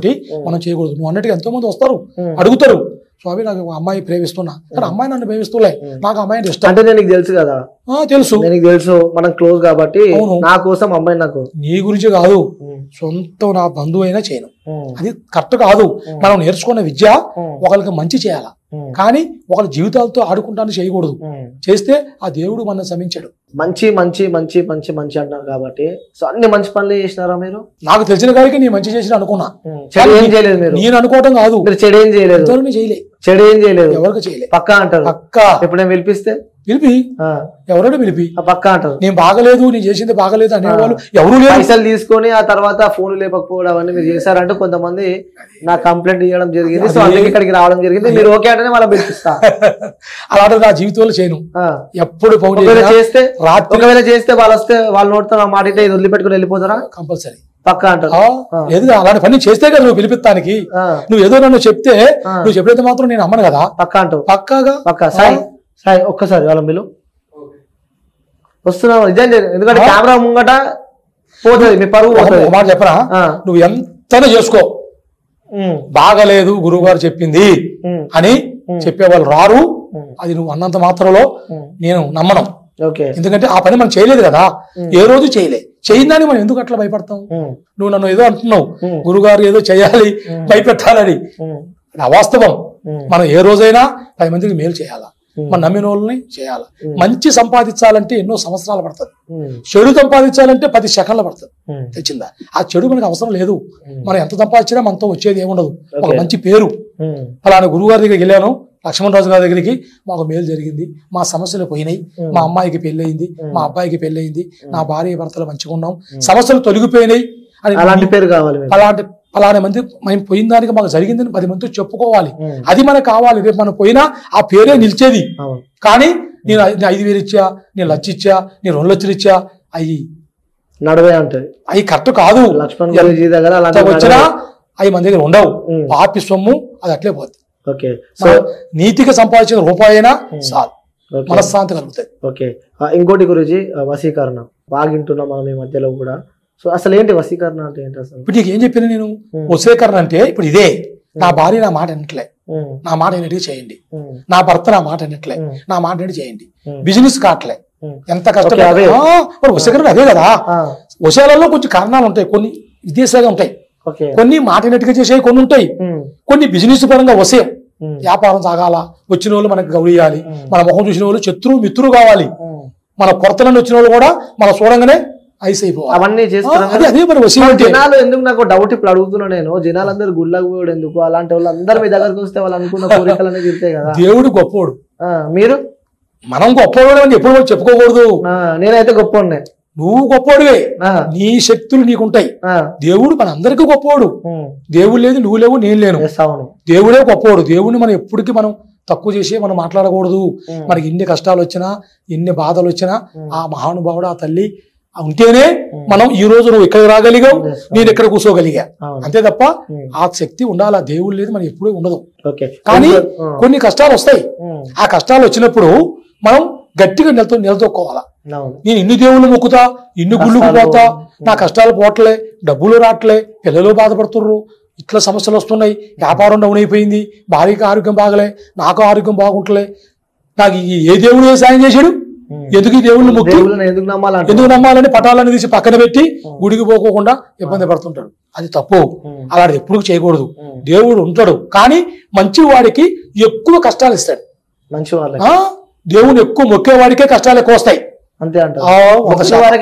మనం చేయకూడదు. నువ్వు అన్నట్టుగా ఎంతో మంది వస్తారు, అడుగుతారు, స్వామి నాకు అమ్మాయి ప్రేమిస్తున్నా, కానీ అమ్మాయి నన్ను ప్రేమిస్తులే, నాకు అమ్మాయి ఇష్టం
అంటే నీకు తెలుసు కదా.
తెలుసు,
నీకు తెలుసు, మనం క్లోజ్ కాబట్టి నా కోసం అమ్మాయి నాకు.
నీ గురించి కాదు, సొంత నా బంధువు అయినా చేయను, అది కరెక్ట్ కాదు. మనం నేర్చుకున్న విద్య ఒకరికి మంచి చేయాలా, కానీ ఒకరి జీవితాలతో ఆడుకుంటాను చేయకూడదు. చేస్తే ఆ దేవుడు మనం క్షమించాడు.
మంచి మంచి మంచి మంచి మంచి అంటారు కాబట్టి సో అన్ని మంచి పనులు చేసినారా మీరు?
నాకు తెలిసిన కాడికి నేను మంచి చేసిన అనుకున్నా.
చెడు ఏం చేయలేదు మీరు?
నేను అనుకోవటం కాదు,
మీరు చెడు ఏం చేయలేదు. చెడు ఏం చేయలేదు,
ఎవరికి చేయలేదు.
పక్కా అంటారు.
పక్కా.
ఎప్పుడైనా పిలిపిస్తే
పిలిపి, ఎవరైనా పిలిపి
పక్కా అంటారు.
నేను బాగలేదు, నేను చేసింది బాగలేదు అనేవాళ్ళు ఎవరు లేరు.
పైసలు తీసుకొని ఆ తర్వాత ఫోన్ లేకపోవడం అవన్నీ మీరు చేశారంటే కొంతమంది నా కంప్లైంట్ ఇవ్వడం జరిగింది, సో అందుకే ఇక్కడికి రావడం జరిగింది. మీరు ఓకే అంటే వాళ్ళని పిలిపిస్తా.
అలాంటి నా జీవితంలో చేయను. ఎప్పుడు
చేస్తే ఒకవేళ చేస్తే వాళ్ళు వస్తే వాళ్ళు నోటితో నా మాట ఇది వదిలిపెట్టుకుని వెళ్ళిపోతారా? కంపల్సరీ పక్కా అంటారు.
ఎదుగా అలాంటి పని చేస్తే కదా నువ్వు పిలిపిస్తానికి. నువ్వు ఏదో నన్ను చెప్తే నువ్వు చెప్పితే మాత్రం నేను అమ్మను కదా.
పక్కా అంటావు.
పక్కాగా
పక్కా. సాయి సాయి ఒక్కసారి వాళ్ళ మీరు వస్తున్నావు నిజం, ఎందుకంటే కెమెరా ముంగట పోతుంది మీ పరువు.
మాట చెప్పరా, నువ్వు ఎంతైనా చేసుకో, బాగలేదు గురువు గారు చెప్పింది అని చెప్పేవాళ్ళు రారు. అది నువ్వు అన్నంత మాత్రంలో నేను నమ్మను. ఎందుకంటే ఆ పని మనం చేయలేదు కదా, ఏ రోజు చేయలే. చేయదాన్ని మనం ఎందుకు అట్లా భయపడతాం? నువ్వు నన్ను ఏదో అంటున్నావు, గురుగారు ఏదో చేయాలి భయపెట్టాలని, అవాస్తవం. మనం ఏ రోజైనా 10 మందికి మేలు చేయాలా, మన నమ్మిన వాళ్ళని చేయాలి. మంచి సంపాదించాలంటే ఎన్నో సంవత్సరాలు పడుతుంది, చెడు సంపాదించాలంటే 10 సెకండ్లు పడుతుంది. తెచ్చిందా? ఆ చెడు మనకు అవసరం లేదు. మనం ఎంత సంపాదించినా మనతో వచ్చేది ఏముండదు, ఒక మంచి పేరు. అలానే గురువు గారి దగ్గరికి వెళ్ళాను, లక్ష్మణరాజు గారి దగ్గరికి, మాకు మేలు జరిగింది, మా సమస్యలు పోయినాయి, మా అమ్మాయికి పెళ్ళయింది, మా అబ్బాయికి పెళ్ళయింది, నా భార్య భర్తలు మంచిగా ఉన్నాం, సమస్యలు తొలగిపోయినాయి అని అలాంటి పేరు కావాలి. అలాంటి మంది మనం పోయిన దానికి మాకు జరిగిందని 10 మందితో చెప్పుకోవాలి. అది మనకు కావాలి. రేపు మనం పోయినా ఆ పేరే నిలిచేది. కానీ నేను 5,000 ఇచ్చా, నేను 1,00,000 ఇచ్చా, నేను 2 లక్షలు ఇచ్చా, అవి నడవే ఉంటుంది. అవి కరెక్ట్ కాదు. వచ్చినా అవి మన దగ్గర ఉండవు. పాపి సొమ్ము అది అట్లే పోతుంది. నీతిగా సంపాదించిన రూపాయి అయినా చాలు, మనశ్శాంతి కలుగుతుంది. ఓకే. ఇంకోటి గురించి వశీకరణ బాగా వింటున్నాం మనం ఈ మధ్యలో కూడా. సో అసలు ఏంటి వశీకరణ అంటే ఏంటి అసలు? ఇప్పుడు నీకు ఏం చెప్పిన నేను, వశీకరణ అంటే ఇప్పుడు ఇదే, నా భార్య నా మాట వినట్లే, నా మాట వినట్టుగా చేయండి, నా భర్త నా మాట వినట్లే, నా మాట వినట్టు చేయండి, బిజినెస్ కావట్లే, ఎంత కష్టం. వశీకరణ అదే కదా. వశాలలో కొంచెం కారణాలు ఉంటాయి, కొన్ని విదేశాలుగా ఉంటాయి, కొన్ని మాట వినట్టుగా చేసేవి కొన్ని ఉంటాయి, కొన్ని బిజినెస్ పరంగా వశయం. వ్యాపారం సాగాల, వచ్చిన వాళ్ళు మనకు గౌరవియాలి, మన ముఖం చూసిన వాళ్ళు శత్రువు మిత్రులు కావాలి, మన కొరతలను వచ్చిన వాళ్ళు కూడా మన చూడంగానే ఐస్ అయిపోవాలి. అవన్నీ చేస్తున్నారు జనాలు. ఎందుకు నాకు డౌట్ ఇప్పుడు అడుగుతున్నా నేను, జనాలందరూ గుళ్ళకు పోయాడు ఎందుకు? అలాంటి వాళ్ళు అందరు మీ దగ్గరకు వస్తే వాళ్ళు అనుకున్న కోరికలు అనేది తీరుతాయి కదా. దేవుడు గొప్పోడు, మీరు మనం గొప్పవాడు అని ఎప్పుడు చెప్పుకోకూడదు. నేనైతే గొప్పవాడినే, నువ్వు గొప్పోడువే, నీ శక్తులు నీకుంటాయి. దేవుడు మన అందరికీ గొప్పవాడు. దేవుడు లేదు, నువ్వు లేవు, నేను లేను, దేవుడే గొప్పవాడు. దేవుడిని మనం ఎప్పటికీ మనం తక్కువ చేసి మనం మాట్లాడకూడదు. మనకి ఎన్ని కష్టాలు వచ్చినా, ఎన్ని బాధలు వచ్చినా, ఆ మహానుభావుడు, ఆ తల్లి ఉంటేనే మనం ఈ రోజు నువ్వు ఇక్కడ రాగలిగావు, నేను ఇక్కడ కూర్చోగలిగా, అంతే తప్ప ఆ శక్తి ఉండాలి. ఆ దేవుడు లేదు మనం ఎప్పుడూ ఉండదు. కానీ కొన్ని కష్టాలు వస్తాయి. ఆ కష్టాలు వచ్చినప్పుడు మనం గట్టిగా నిలదొక్కోవాలా. నేను ఇన్ని దేవుళ్ళు మొక్కుతా, ఇన్ని గుళ్ళకు పోతా, నా కష్టాలు పోవట్లే, డబ్బులు రావట్లే, పిల్లలు బాధపడుతుర్రు, ఇట్లా సమస్యలు వస్తున్నాయి, వ్యాపారం డౌన్ అయిపోయింది, భార్యకి ఆరోగ్యం బాగలే, నాకు ఆరోగ్యం బాగుంటలే, నాకు ఏ దేవుడు ఏ సాయం చేశాడు? ఎందుకు ఈ దేవుళ్ళు మొక్కి ఎందుకు నమ్మాలని పటాలను తీసి పక్కన పెట్టి గుడికి పోకోకుండా ఇబ్బంది పడుతుంటాడు. అది తప్పు. అలాంటి ఎప్పుడు చేయకూడదు. దేవుడు ఉంటాడు, కానీ మంచి వాడికి ఎక్కువ కష్టాలు ఇస్తాడు. మంచి వాళ్ళ దేవుని ఎక్కువ మొక్కే వాడికే కష్టాలు ఎక్కువ వస్తాయి. అంతే అంటారు.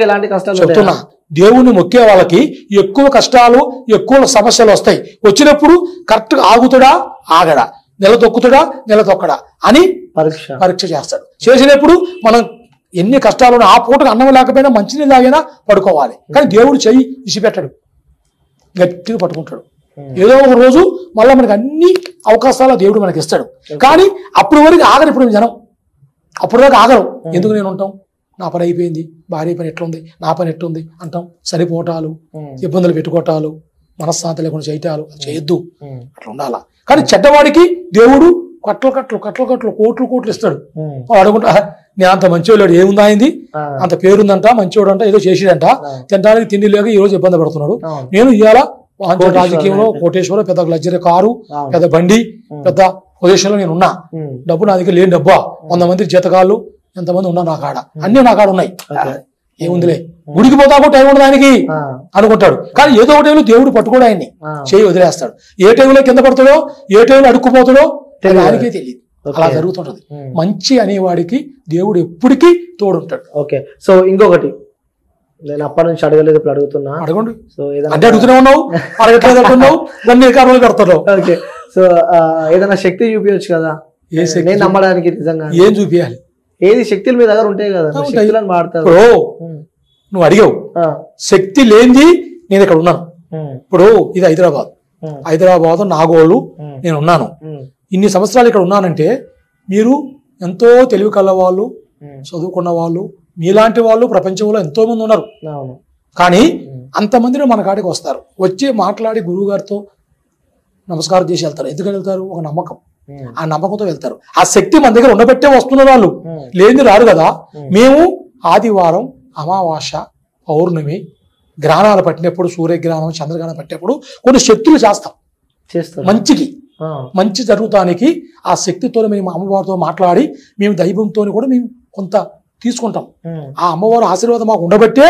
ఎలాంటి కష్టాలు చెప్తున్నా, దేవుని మొక్కే వాళ్ళకి ఎక్కువ కష్టాలు, ఎక్కువ సమస్యలు వస్తాయి. వచ్చినప్పుడు కరెక్ట్ గా ఆగుతాడా, ఆగడా, నిలదొక్కుతాడా, నిలదొక్కడా అని పరీక్ష చేస్తాడు. చేసినప్పుడు మనం ఎన్ని కష్టాలు ఆ పూటకు అన్నం లేకపోయినా మంచినీళ్ళు తాగినా పడుకోవాలి. కానీ దేవుడు చెయ్యి ఇసిపెట్టాడు, గట్టిగా పట్టుకుంటాడు. ఏదో ఒక రోజు మళ్ళీ మనకి అన్ని అవకాశాలు దేవుడు మనకి ఇస్తాడు. కానీ అప్పుడు వరకు ఆగరు. ఇప్పుడు జనం అప్పుడు దాకా ఆగరు. ఎందుకు నేను ఉంటాం, నా పని అయిపోయింది, భార్య పని ఎట్లుంది, నా పని ఎట్లుంది అంటాం. సరిపోవటాలు, ఇబ్బందులు పెట్టుకోవటాలు, మనశ్శాంతి లేకుండా చేయటాలు చేయొద్దు. అట్లా ఉండాలా. కానీ చెడ్డవాడికి దేవుడు కట్టలు కోట్లు ఇస్తాడు. అడుగుంటా నేను అంత మంచివాడు ఏముందా అయింది, అంత పేరుందంట, మంచివాడు అంట, ఏదో చేసిడంట, తినడానికి తిండి లేక ఈ రోజు ఇబ్బంది పడుతున్నాడు. నేను ఇవాళ రాజకీయంలో కోటేశ్వరం పెద్ద లగ్జరీ కారు, పెద్ద బండి, పెద్ద పొజిషన్ లో నేను ఉన్నా. డబ్బు నా దగ్గర లేని డబ్బా, 100 మంది జీతగాళ్ళు ఎంతమంది ఉన్నా నా కాడ, అన్ని నా కాడ ఉన్నాయి. ఏముందిలే గుడికి పోతా కూడా టైం ఉండదు ఆయనకి అనుకుంటాడు. కానీ ఏదో ఒక టైంలో దేవుడు పట్టుకోడు ఆయన్ని, చేయి వదిలేస్తాడు. ఏ టైంలో కింద పడతాడో, ఏ టైంలో అడుక్కుపోతాడో ఆయనకే తెలియదు. అలా జరుగుతుంటది. మంచి అనేవాడికి దేవుడు ఎప్పటికీ తోడుంటాడు.
ఓకే, సో ఇంకొకటి నేను అప్పటి నుంచి అడగలేదు, ఇప్పుడు అడుగుతున్నా.
అడగండి. సో అంటే అడుగుతూనే ఉన్నావు, అడగట్లేదు అంటున్నావు, దాన్ని కారణాలు కడతాడు.
ఓకే, సో ఏదైనా శక్తి చూపించచ్చు కదా నేను నమ్మడానికి? నిజంగా
ఏం చూపించాలి?
ఏది శక్తులు మీ దగ్గర ఉంటాయి కదా, శక్తులను వాడతారు.
నువ్వు అడిగావు శక్తి లేనిది నేను ఇక్కడ ఉన్నాను. ఇప్పుడు ఇది హైదరాబాద్ నాగోళ్ళు నేను ఉన్నాను. ఇన్ని సంవత్సరాలు ఇక్కడ ఉన్నానంటే మీరు ఎంతో తెలివి కల వాళ్ళు, చదువుకున్న వాళ్ళు, మీలాంటి వాళ్ళు ప్రపంచంలో ఎంతో మంది ఉన్నారు. కానీ అంతమందిలో మన కాడికి వస్తారు, వచ్చి మాట్లాడి గురువు గారితో నమస్కారం చేసి వెళ్తారు. ఎందుకని వెళ్తారు? ఒక నమ్మకం, ఆ నమ్మకంతో వెళ్తారు. ఆ శక్తి మన దగ్గర ఉండబట్టే వస్తున్న వాళ్ళు, లేని రారు కదా. మేము ఆదివారం, అమావాస్య, పౌర్ణమి, గ్రహణాలు పట్టినప్పుడు, సూర్యగ్రహణం, చంద్రగ్రహణం పట్టినప్పుడు కొన్ని శక్తులు చేస్తాం మంచికి, మంచి జరుగుతానికి. ఆ శక్తితో మేము అమ్మవారితో మాట్లాడి మేము దైవంతో కూడా మేము కొంత తీసుకుంటాం. ఆ అమ్మవారి ఆశీర్వాదం మాకు ఉండబట్టే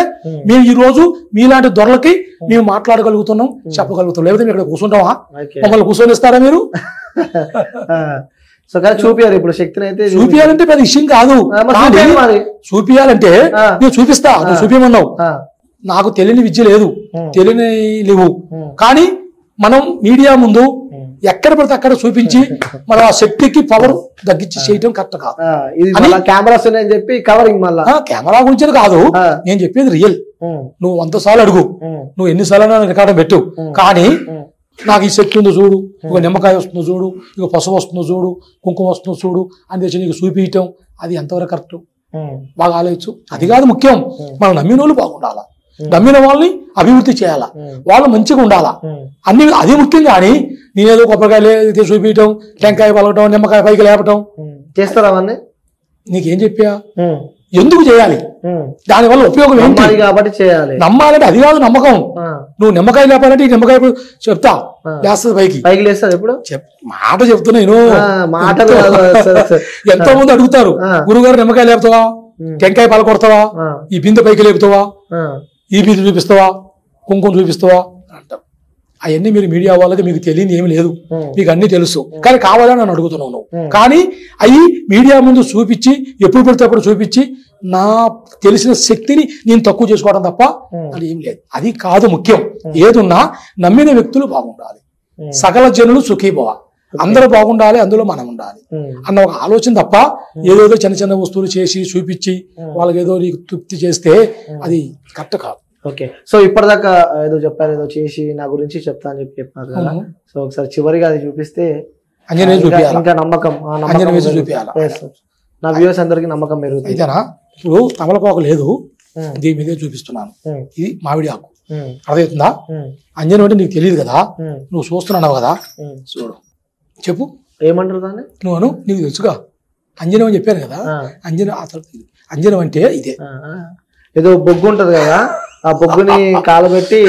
మేము ఈ రోజు మీలాంటి దొరలకి మేము మాట్లాడగలుగుతున్నాం, చెప్పగలుగుతాం. లేకపోతే మేము ఇక్కడ కూర్చుంటామా? మమ్మల్ని కూర్చొని ఇస్తారా మీరు?
చూపియాలి. ఇప్పుడు శక్తిని అయితే
చూపియాలంటే పెద్ద విషయం కాదు. చూపియాలంటే నేను చూపిస్తా, నువ్వు చూపించమన్నావు. నాకు తెలియని విద్య లేదు, తెలియని లేవు. కానీ మనం మీడియా ముందు ఎక్కడ పడితే అక్కడ చూపించి మన ఆ శక్తికి పవర్ తగ్గించి చేయటం కరెక్ట్ కాదు.
కెమెరాస్ ఉన్నాయని చెప్పి కవరింగ్, మళ్ళీ
కెమెరా గురించి కాదు నేను చెప్పేది. రియల్. నువ్వు 100 సార్లు అడుగు, నువ్వు ఎన్నిసార్లు రికార్డు పెట్టు. కానీ నాకు ఈ శక్తి ఉందో చూడు, ఇక నిమ్మకాయ వస్తుందో చూడు, ఇక పసుపు వస్తుందో చూడు, కుంకుమ వస్తుందో చూడు అని తెచ్చి నీకు చూపించటం, అది ఎంతవరకు కరెక్ట్? బాగా ఆలోచించు. అది కాదు ముఖ్యం. మనం నమ్మిన వాళ్ళు బాగుండాలా, నమ్మిన వాళ్ళని అభివృద్ధి చేయాలా, వాళ్ళు మంచిగా ఉండాలా, అన్ని అది ముఖ్యం. కానీ నేనేదో కొబ్బరికాయ చూపించడం, టెంకాయ పలకటం, నిమ్మకాయ పైకి లేపటం
చేస్తారా అవన్నీ?
నీకేం చెప్పా? ఎందుకు చేయాలి? దానివల్ల ఉపయోగం ఏంటి? కాబట్టి చేయాలి. నమ్మాలంటే అది కాదు నమ్మకం. నువ్వు నిమ్మకాయ లేపాలంటే ఈ నిమ్మకాయ చెప్తా లేస్తుంది, పైకి లేస్తుంది. ఎప్పుడు మాట చెప్తున్నా నేను, మాటలు ఎంతో మంది అడుగుతారు, గురుగారు నిమ్మకాయ లేపుతావా, టెంకాయ పల కొడతావా, ఈ బిందె పైకి లేపుతావా, ఈ బిందె చూపిస్తావా, కుంకుమ చూపిస్తావా అంటారు. అవన్నీ మీరు మీడియా వాళ్ళకి మీకు తెలియని ఏమి లేదు, మీకు అన్ని తెలుసు. కానీ కావాలని నన్ను అడుగుతున్నావు నువ్వు. కానీ అవి మీడియా ముందు చూపించి, ఎప్పుడు పడితే అప్పుడు చూపించి నా తెలిసిన శక్తిని నేను తక్కువ చేసుకోవడం తప్ప అది ఏం లేదు. అది కాదు ముఖ్యం. ఏదున్నా నమ్మిన వ్యక్తులు బాగుండాలి, సకల జనులు సుఖీభవ, అందరూ బాగుండాలి, అందులో మనం ఉండాలి అన్న ఒక ఆలోచన తప్ప ఏదేదో చిన్న చిన్న వస్తువులు చేసి చూపించి వాళ్ళకి ఏదో నీకు తృప్తి చేస్తే అది కరెక్ట్ కాదు.
ఓకే, సో ఇప్పటిదాకా ఏదో చెప్పారు, ఏదో చేసి నా గురించి చెప్తా అని చెప్పినారు కదా. సో ఒకసారి చివరిగా అది చూపిస్తే ఇంకా నమ్మకం, నా వ్యూవర్స్ అందరికి నమ్మకం పెరుగుతుంది.
ఇప్పుడు తమలపాకు లేదు, దీని మీదే చూపిస్తున్నాను. ఇది మామిడి ఆకు, అర్థమవుతుందా? అంజనం అంటే నీకు తెలియదు కదా, నువ్వు చూస్తున్నావు కదా. చూడు, చెప్పు
ఏమంటారు దాన్ని?
నువ్వు నీకు తెలుసుగా, అంజనం అని చెప్పాను కదా. అంజనం అంటే ఇదే.
ఏదో బొగ్గు ఉంటది కదా, ఆ బొగ్గుని కాలబెట్టి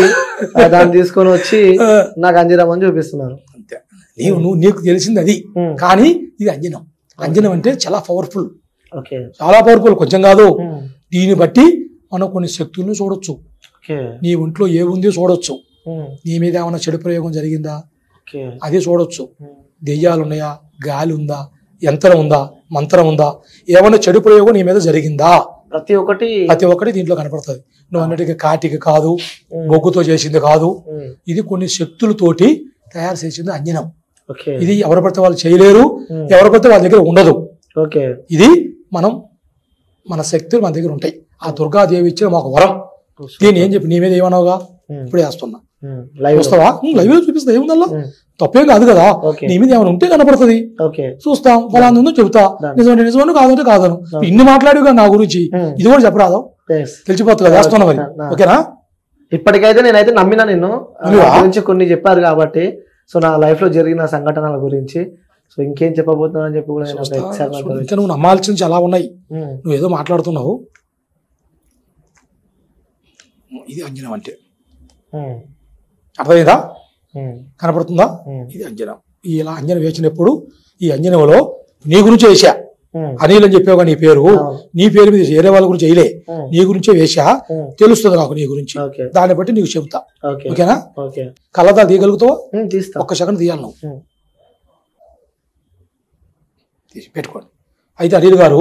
దాన్ని తీసుకొని వచ్చి నాకు అంజనం అని చూపిస్తున్నారు.
అంతే, నీకు తెలిసింది అది. కానీ ఇది అంజనం. అంజనం అంటే చాలా పవర్ఫుల్, చాలా పవర్ఫుల్, కొంచెం కాదు. దీన్ని బట్టి మనం కొన్ని శక్తులను చూడొచ్చు. నీ ఒంట్లో ఏముంది చూడొచ్చు. నీ మీద ఏమైనా చెడు ప్రయోగం జరిగిందా అది చూడొచ్చు. దెయ్యాలు ఉన్నాయా, గాలి ఉందా, యంత్రం ఉందా, మంత్రం ఉందా, ఏమైనా చెడు ప్రయోగం నీ మీద జరిగిందా, ప్రతి ఒక్కటి దీంట్లో కనపడుతుంది. నువ్వు అన్నట్టుగా కాటికి కాదు, బొగ్గుతో చేసింది కాదు. ఇది కొన్ని శక్తులతోటి తయారు చేసింది అంజనం. ఇది ఎవరు పడితే వాళ్ళు చేయలేరు, ఎవరు పడితే వాళ్ళ దగ్గర ఉండదు. ఇది మన శక్తులు మన దగ్గర ఉంటాయి. ఆ దుర్గాదేవి ఇచ్చిన మాకు వరం. దీన్ని ఏం చెప్పి నీ మీద ఏమన్నావుగా, ఇప్పుడు వేస్తున్నా, చూస్తావా? లైవ్ చూపిస్తా, ఏముందల్లా తప్పేం కాదు కదా. నీ మీద ఏమైనా ఉంటే కనపడుతుంది, చూస్తాం. ఫలానా ఉందో చెబుతా, నిజమంటే నిజమని, కాదంటే కాదను. ఇన్ని మాట్లాడు నా గురించి, ఇది కూడా చెప్పరాదు, తెలిసిపోతుంది కదా. వేస్తున్నా మరి, ఓకేనా?
ఇప్పటికైతే నేనైతే నమ్మినా, నిన్ను గురించి కొన్ని చెప్పారు కాబట్టి. సో నా లైఫ్ లో జరిగిన సంఘటనల గురించి సో ఇంకేం చెప్పబోతున్నావు అని చెప్పి కూడా నేను ఒక excitement తో
ఇంకా నువ్వు నమ్మాల్సింది చాలా ఉన్నాయి. నువ్వు ఏదో మాట్లాడుతున్నావు. ఇది అంజనం అంటే అర్థమైందా? కనపడుతుందా? ఇది అంజనం. ఇలా అంజనం వేసినప్పుడు ఈ అంజనంలో నీ గురించి వేసా. అనిల్ అని చెప్పావు నీ పేరు, నీ పేరు మీద వేరే వాళ్ళ గురించి వేయలే, నీ గురించే వేసా. తెలుస్తుంది నాకు నీ గురించి, దాన్ని బట్టి నీకు చెబుతా. ఓకేనా? కళ్ళదా తీయగలుగుతావా? ఒక్క సెకండ్ తీయాలి నువ్వు. పెట్టుకోండి. అయితే అనిల్ గారు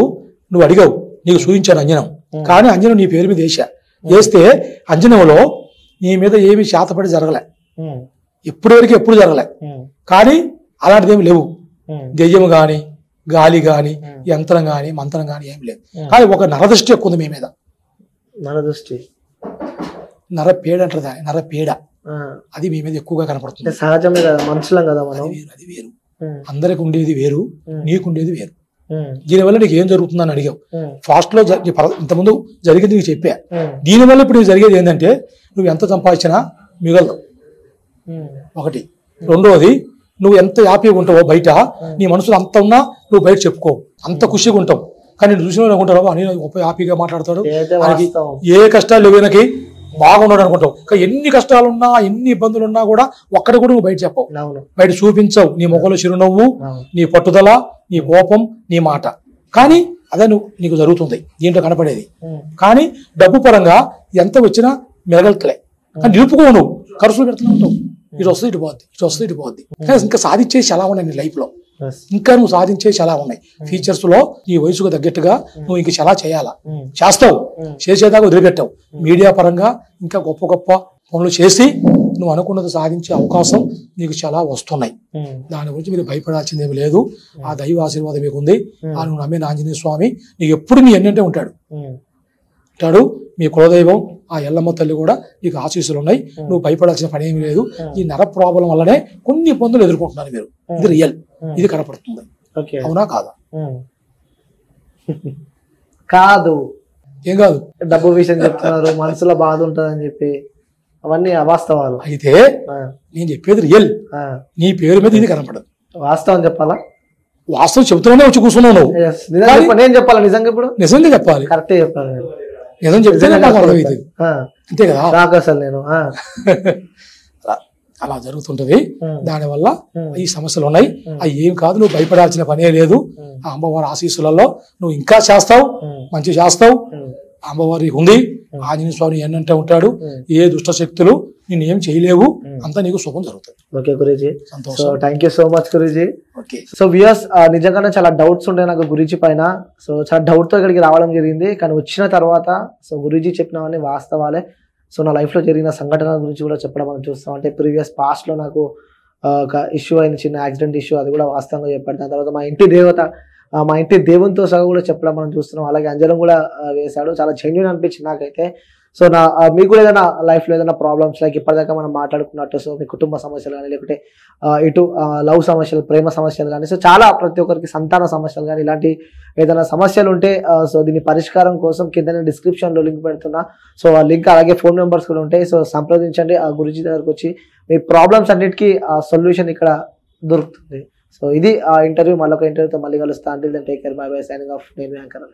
నువ్వు అడిగావు, నీకు చూపించాను అంజనం, కానీ అంజనం నీ పేరు మీద వేసా. వేస్తే అంజనంలో నీ మీద ఏమి శాతపడి జరగలే, ఎప్పుడు వరకు ఎప్పుడు జరగలే. కానీ అలాంటిది ఏమి లేవు. దెయ్యం గాని, గాలి గాని, యంత్రం గాని, మంత్రం గాని ఏమి లేదు. కానీ ఒక నరదృష్టి ఎక్కువ ఉంది మీ మీద.
నరదృష్టి,
నరపేడ అంటారు దాన్ని, నరపేడ. అది మీ మీద ఎక్కువగా కనపడుతుంది.
సహజమే కదా, మనుషులం కదా మనం.
అది వేరు, అందరికి ఉండేది వేరు, నీకుండేది వేరు. దీనివల్ల నీకు ఏం జరుగుతుందని అడిగావు. ఫాస్ట్ లో ఇంతకుముందు జరిగింది నీకు చెప్పా. దీనివల్ల ఇప్పుడు నీకు జరిగేది ఏంటంటే నువ్వు ఎంత సంపాదించినా మిగలదు ఒకటి. రెండోది, నువ్వు ఎంత హ్యాపీగా ఉంటావో బయట, నీ మనసులో అంత ఉన్నా నువ్వు బయట చెప్పుకోవు, అంత ఖుషిగా ఉంటావు. కానీ నేను చూసిన అనుకుంటావు అని గొప్ప హ్యాపీగా మాట్లాడతాడు, ఆయనకి ఏ కష్టాలు లేవు, ఈయనకి బాగున్నాడు అనుకుంటావు. ఎన్ని కష్టాలున్నా, ఎన్ని ఇబ్బందులు ఉన్నా కూడా ఒక్కటి కూడా నువ్వు బయట చెప్పవు, బయట చూపించవు. నీ ముఖంలో చిరునవ్వు, నీ పట్టుదల, నీ కోపం, నీ మాట. కానీ అదే నీకు జరుగుతుంది దీంట్లో కనపడేది. కానీ డబ్బు పరంగా ఎంత వచ్చినా మెరగలుతలే, కానీ నిలుపుకోవు. నువ్వు ఖర్చులు పెడుతూనే ఉంటావు, ఇటు వస్తుంది ఇటు పోద్ది, ఇటు వస్తుంది ఇటు పోద్ది. కానీ ఇంకా సాధించేసి చాలా ఉన్నాయి నీ లైఫ్ లో, ఇంకా నువ్వు సాధించేసి చాలా ఉన్నాయి. ఫీచర్స్ లో నీ వయసుకు తగ్గట్టుగా నువ్వు ఇంక చాలా చేయాలా, చేస్తావు, చేసేదాకా వదిలిపెట్టావు. మీడియా పరంగా ఇంకా గొప్ప గొప్ప పనులు చేసి నువ్వు అనుకున్నది సాధించే అవకాశం నీకు చాలా వస్తున్నాయి. దాని గురించి మీరు భయపడాల్సింది ఏమి లేదు. ఆ దైవ ఆశీర్వాదం మీకు ఉంది. ఆ నువ్వు నమ్మిన ఆంజనేయ స్వామి నీకు ఎప్పుడు నీ ఎన్నంటే ఉంటాడు. మీ కులదైవం ఆ ఎల్లమ్మ తల్లి కూడా నీకు ఆశీస్సులు ఉన్నాయి. నువ్వు భయపడాల్సిన పని ఏమి లేదు. ఈ నర ప్రాబ్లం వల్లనే కొన్ని ఇబ్బందులు ఎదుర్కొంటున్నారు మీరు. ఇది రియల్, ఇది కనపడుతుంది. అవునా కాదా?
కాదు,
ఏం కాదు.
డబ్బు విషయం చెప్తున్నారు, మనసులో బాధ ఉంటుందని చెప్పి, అవన్నీ అవాస్తవాలు.
అయితే నేను చెప్పేది రియల్. నీ పేరు మీద ఇది కనపడదు.
వాస్తవం చెప్పాలా?
వాస్తవం చెబుతూనే వచ్చి కూర్చున్నావు నువ్వు.
నేను చెప్పాలా? నిజంగా ఇప్పుడు నిజంగా
చెప్పాలి,
కరెక్టే చెప్పాలి.
నిజం చెప్తేనే నాకు అర్థమవుతుంది, అంతే కదా?
నాకు అసలు నేను
అలా జరుగుతుంటది. దానివల్ల ఈ సమస్యలు ఉన్నాయి. అవి ఏం కాదు, నువ్వు భయపడాల్సిన పనే లేదు. ఆ అమ్మవారి ఆశీస్సులలో నువ్వు ఇంకా చేస్తావు, మంచి చేస్తావు. అమ్మవారి ఉంది, ఆంజనేయ స్వామి ఎన్నంటే ఉంటాడు. ఏ దుష్ట శక్తులు నేను ఏం చేయలేవు, అంతా నీకు శుభం జరుగుతుంది.
ఓకే గురూజీ, సంతోషం. Thank you so much Guruji. So viewers, నిజంగానే చాలా డౌట్స్ ఉంటాయి నాకు గురూజీ పైన. సో చాలా డౌట్ తో ఇక్కడికి రావడం జరిగింది. కానీ వచ్చిన తర్వాత సో గురూజీ చెప్పినవన్నీ వాస్తవాలే. సో నా లైఫ్ లో జరిగిన సంఘటన గురించి కూడా చెప్పడం మనం చూస్తాం. అంటే ప్రీవియస్ పాస్ట్ లో నాకు ఒక ఇష్యూ అయింది, చిన్న యాక్సిడెంట్ ఇష్యూ, అది కూడా వాస్తవంగా చెప్పాడు. దాని తర్వాత మా ఇంటి దేవత, మా ఇంటి దేవునితో సహా కూడా చెప్పడం మనం చూస్తున్నాం. అలాగే అంజనం కూడా వేశాడు. చాలా జెన్యూన్ అనిపించింది నాకైతే. సో మీకు కూడా ఏదైనా లైఫ్లో ఏదైనా ప్రాబ్లమ్స్ లైక్ ఇప్పటిదాకా మనం మాట్లాడుకున్నట్టు, సో మీ కుటుంబ సమస్యలు కానీ, లేకపోతే ఇటు లవ్ సమస్యలు, ప్రేమ సమస్యలు కానీ, సో చాలా ప్రతి ఒక్కరికి సంతాన సమస్యలు కానీ, ఇలాంటి ఏదైనా సమస్యలు ఉంటే సో దీని పరిష్కారం కోసం కింద డిస్క్రిప్షన్లో లింక్ పెడుతున్నా. సో ఆ లింక్ అలాగే ఫోన్ నెంబర్స్ కూడా ఉంటాయి. సో సంప్రదించండి. ఆ గురూజీ దగ్గరకు వచ్చి మీ ప్రాబ్లమ్స్ అన్నిటికీ ఆ సొల్యూషన్ ఇక్కడ దొరుకుతుంది. సో ఇది ఆ ఇంటర్వ్యూ. మళ్ళొక ఇంటర్వ్యూతో మళ్ళీ కలుస్తా. Until then take care, bye bye, signing off. నేను యాంకర్.